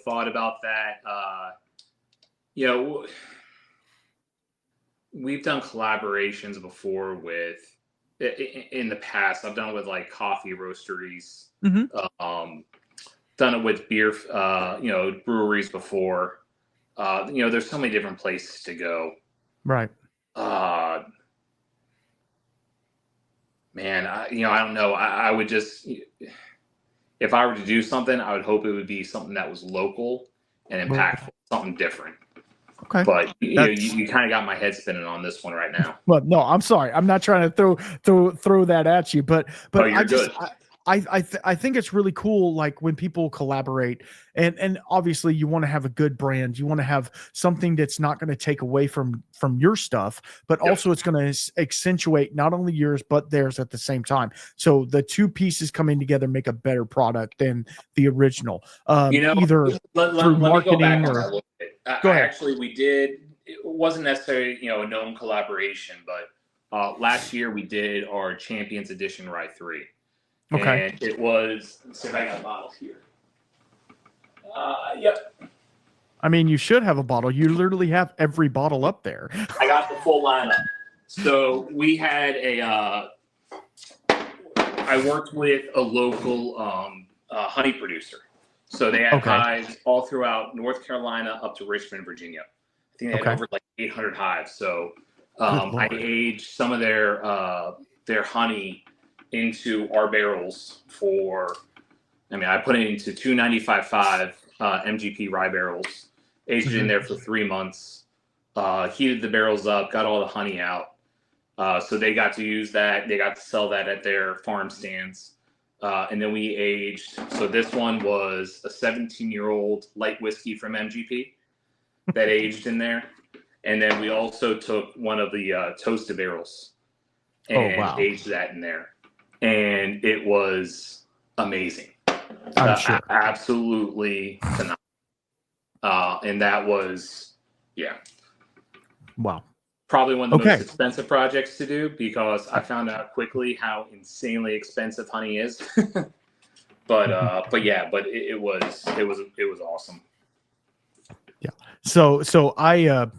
thought about that. We've done collaborations before with. In the past, I've done it with like coffee roasteries. Done it with beer, breweries before. There's so many different places to go. Right. Man, I don't know. I would just, if I were to do something, I would hope it would be something that was local and impactful, something different. Okay. But you kind of got my head spinning on this one right now. Well, no, I'm sorry. I'm not trying to throw that at you, but you're good. I think it's really cool, like when people collaborate, and obviously you want to have a good brand, you want to have something that's not going to take away from your stuff, but also it's going to accentuate not only yours but theirs at the same time. So the two pieces coming together make a better product than the original. Either through marketing or. Go ahead. Actually, we did. It wasn't necessarily a known collaboration, but last year we did our Champions Edition RY3. Okay. And it was. Let's see if I got a bottle here. Yep. I mean, you should have a bottle. You literally have every bottle up there. I got the full lineup. So we had I worked with a local honey producer. So they had hives all throughout North Carolina up to Richmond, Virginia. I think they had over like 800 hives. So I aged some of their honey into our barrels I put it into 295.5 MGP rye barrels, aged it in there for 3 months, heated the barrels up, got all the honey out. So they got to use that. They got to sell that at their farm stands. And then we aged. So this one was a 17-year-old light whiskey from MGP that aged in there. And then we also took one of the toasted barrels and aged that in there. And it was amazing. I'm sure. Absolutely phenomenal. And that was, wow. Probably one of the most expensive projects to do, because I found out quickly how insanely expensive honey is. but it was awesome. Yeah. So I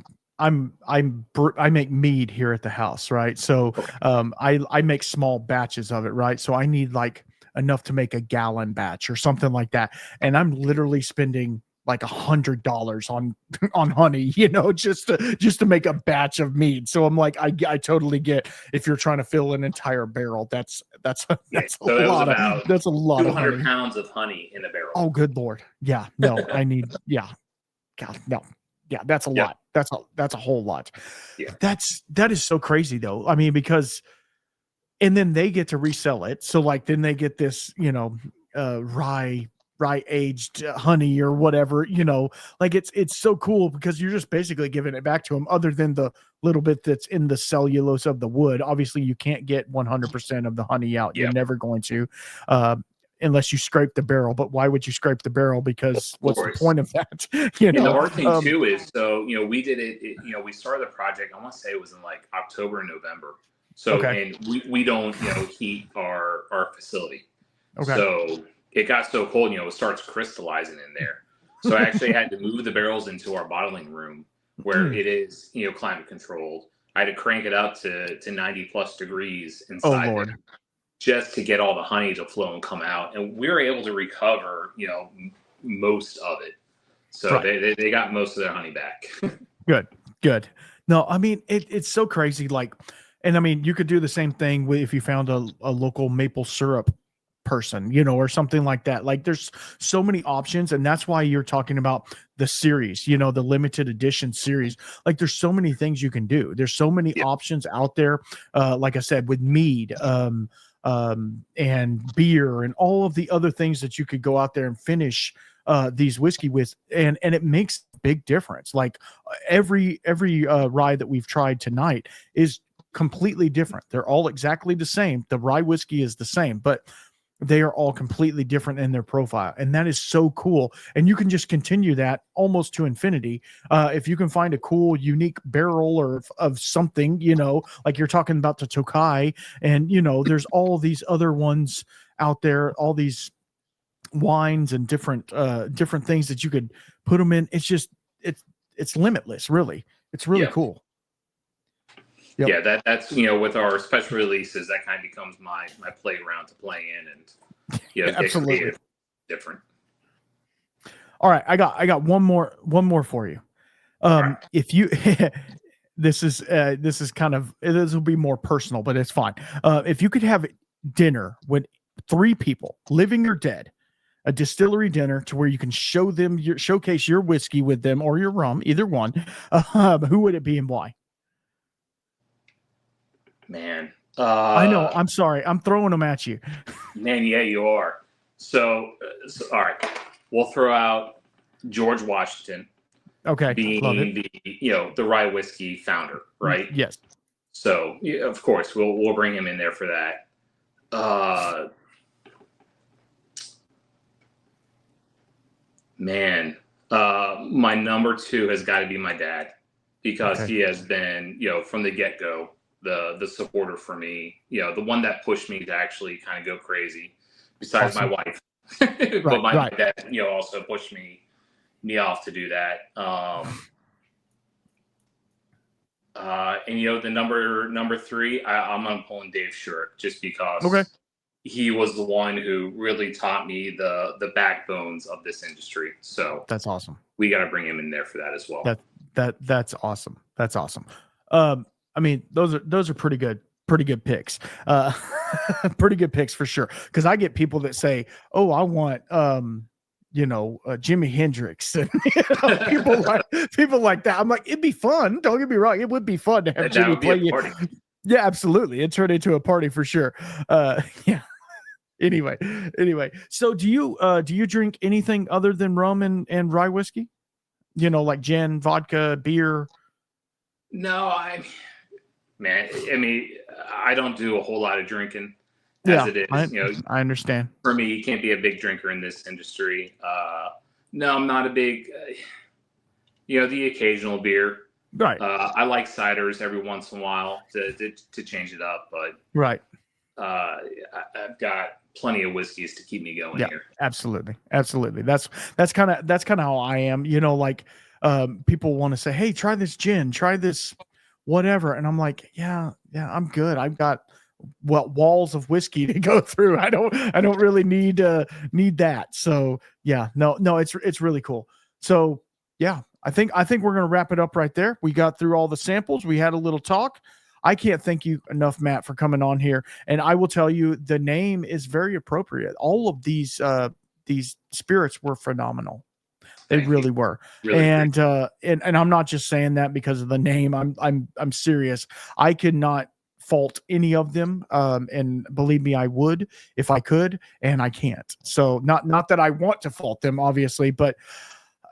make mead here at the house, right? So I make small batches of it, right? So I need like enough to make a gallon batch or something like that, and I'm literally spending like $100 on honey, just to make a batch of mead. So I'm like, I totally get, if you're trying to fill an entire barrel, that's a lot of 200 pounds of honey in a barrel. Oh, good Lord. Yeah, no, I need, God, no. Yeah, that's a lot. That's a whole lot. Yeah. That is so crazy though. I mean, because, and then they get to resell it. So like, then they get this, rye aged honey or whatever, like it's so cool, because you're just basically giving it back to them, other than the little bit that's in the cellulose of the wood. Obviously you can't get 100% of the honey out. You're never going to, unless you scrape the barrel. But why would you scrape the barrel? Because what's the point of that? And the hard thing too is, so we did it, we started the project, I want to say it was in like October and November. So and we don't heat our facility. So it got so cold, it starts crystallizing in there. So I actually had to move the barrels into our bottling room, where it is, climate controlled. I had to crank it up to 90 plus degrees inside there, just to get all the honey to flow and come out. And we were able to recover, most of it. So they got most of their honey back. Good. No, I mean, it's so crazy. Like, and I mean, you could do the same thing if you found a local maple syrup person, or something like that. Like there's so many options. And that's why you're talking about the series, the limited edition series. Like there's so many things you can do. There's so many options out there. Like I said, with mead, and beer and all of the other things that you could go out there and finish these whiskey with, and it makes a big difference. Like every rye that we've tried tonight is completely different. They're all exactly the same. The rye whiskey is the same, but they are all completely different in their profile, and that is so cool. And you can just continue that almost to infinity if you can find a cool, unique barrel or of something. Like you're talking about the Tokai, and there's all these other ones out there, all these wines and different things that you could put them in. It's just it's limitless, really. It's really cool. Yep. Yeah, that's with our special releases, that kind of becomes my playground to play in, and absolutely different. All right, I got one more for you. Right. If you this is kind of, this will be more personal, but it's fine. If you could have dinner with 3 people, living or dead, a distillery dinner to where you can showcase your whiskey with them or your rum, either one, who would it be and why? Man, I know. I'm sorry. I'm throwing them at you. Man, yeah, you are. So all right, we'll throw out George Washington. Okay, being the rye whiskey founder, right? Yes. So of course we'll bring him in there for that. Man, my number 2 has got to be my dad, because he has been from the get-go the supporter for me, the one that pushed me to actually kind of go crazy, besides my wife. But my dad also pushed me off to do that. And the number 3, I'm gonna pull in Dave Shirk, just because he was the one who really taught me the backbones of this industry. So that's awesome. We got to bring him in there for that as well. That's awesome. That's awesome. I mean, those are pretty good picks. Pretty good picks for sure. Because I get people that say, "Oh, I want Jimi Hendrix," and people like that. I'm like, it'd be fun. Don't get me wrong, it would be fun to have Jimmy play you. Yeah, absolutely. It turned into a party for sure. Yeah. Anyway. So do you drink anything other than rum and rye whiskey? Like gin, vodka, beer? No, I don't do a whole lot of drinking as it is. I understand. For me, you can't be a big drinker in this industry. No, I'm not a big, the occasional beer. Right. I like ciders every once in a while to change it up, but I've got plenty of whiskeys to keep me going here. Absolutely. That's kind of how I am. People want to say, "Hey, try this gin, try this whatever," and I'm like, yeah, I'm good. I've got walls of whiskey to go through. I don't really need that. So no, it's really cool. So yeah, I think we're gonna wrap it up right there. We got through all the samples. We had a little talk. I can't thank you enough, Matt, for coming on here. And I will tell you, the name is very appropriate. All of these spirits were phenomenal. They really were. Really, and I'm not just saying that because of the name. I'm serious. I could not fault any of them. And believe me, I would if I could, and I can't. So not that I want to fault them, obviously, but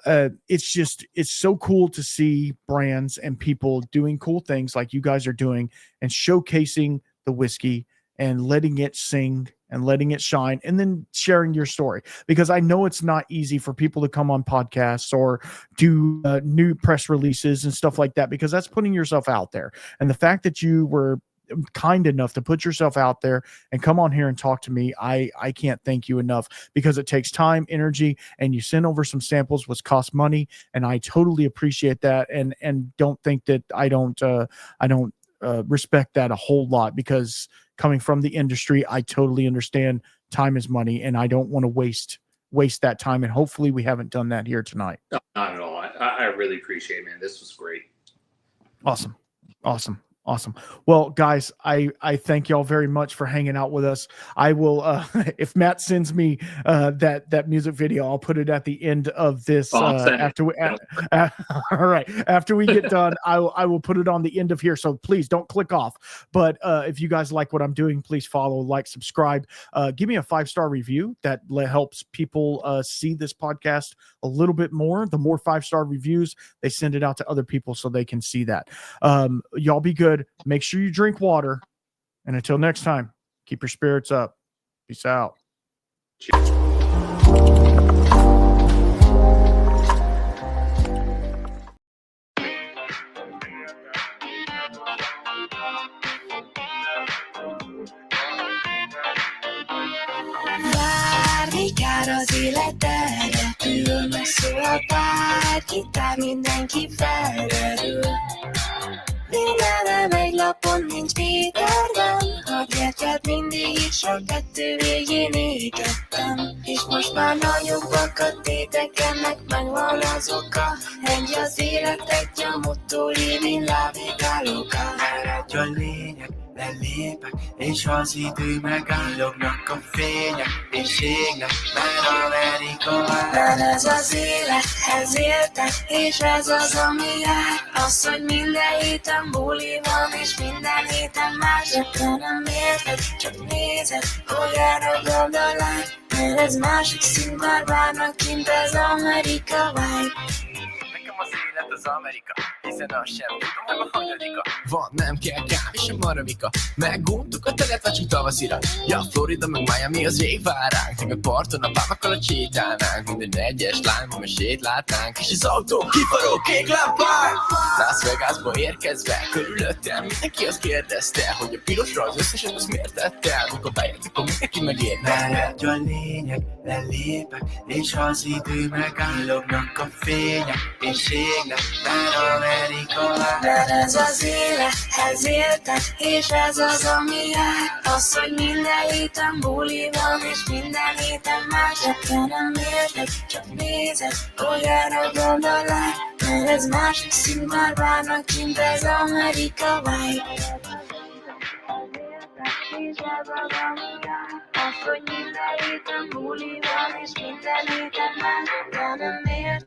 it's so cool to see brands and people doing cool things like you guys are doing, and showcasing the whiskey and letting it sing and letting it shine, and then sharing your story, because I know it's not easy for people to come on podcasts or do new press releases and stuff like that, because that's putting yourself out there. And the fact that you were kind enough to put yourself out there and come on here and talk to me, I can't thank you enough, because it takes time, energy, and you send over some samples which cost money, and I totally appreciate that, and don't think that I don't respect that a whole lot, because coming from the industry, I totally understand time is money, and I don't want to waste that time, and hopefully we haven't done that here tonight. No, not at all. I really appreciate it, man. This was great. Awesome. Awesome. Well, guys, I thank y'all very much for hanging out with us. I will, if Matt sends me that music video, I'll put it at the end of this. After we, all right, after we get done, I will put it on the end of here. So please don't click off. But if you guys like what I'm doing, please follow, like, subscribe. Give me a 5-star review. That helps people see this podcast a little bit more. The more 5-star reviews, they send it out to other people so they can see that. Y'all be good. Make sure you drink water. And until next time, keep your spirits up. Peace out. Cheers. Jár az életedre, ül megszólal pár gitár, mindenki felderül. Mindenem egy lapon nincs Péterben, ha gyertyát mindig is a 2 végén égettem. És most már nagyobbak a tétekemnek, megvan az oka. Egy az élet, egy a motto, living la vida loca. Eredj a lényeg, lelépek, és az idő megállognak a fények, és égnek, mert Amerika vár. Mert ez az élet, ez éltek, és ez az, ami jár. Az, hogy minden héten buli van, és minden héten más. De nem érted, csak nézed, hogy elragad a lány. Mert ez másik szinten várnak kint az Amerika vibe. Az élet az Amerika, hiszen azt sem tudom, hogy a hanyadika. Van, nem kell kávé sem maramika. Meguntuk a telet, vagy csak tavaszira. Ja, Florida meg Miami az rég vár ránk. Meg parton a pámakkal a sétálnánk. Minden egyes lányban mesét látnánk. És az autó kifaró kék lámpák. Las Vegasba érkezve, körülöttem mindenki azt kérdezte, hogy a pirosra az összeset az miért tette el. Mikor beértek, akkor mindenki megérte. Eredj a lényeg, lelépek, és az idő megállognak a fények, és égnek, mert Amerika vár. Mert ez az élet, ez éltek, és ez az, ami jár. Az, hogy minden héten buli van, és minden héten más. De nem érted, csak nézed, hogy elragad a lány. Mert ez másik szinten várnak kint az Amerika vibe. És ez az, ami jár. Az, hogy minden héten buli van, és minden héten más. De nem érted,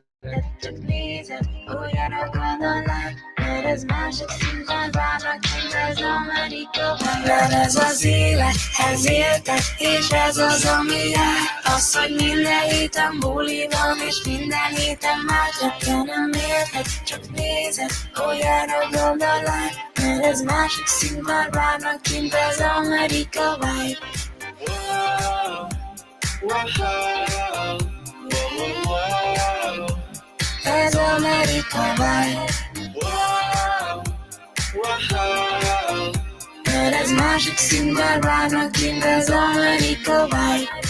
csak nézed, hogy elragad a lány. Mert ez másik szinten várnak kint az Amerika vibe. Mert ez az élet, ez éltek, és ez az, ami jár. Az, hogy minden héten buli van, és minden héten más. De nem érted, csak nézed, hogy elragad a lány. Mert ez másik szinten várnak kint az Amerika vibe. Ez Amerika vibe. Mert ez másik szinten várnak kint az Amerika vibe.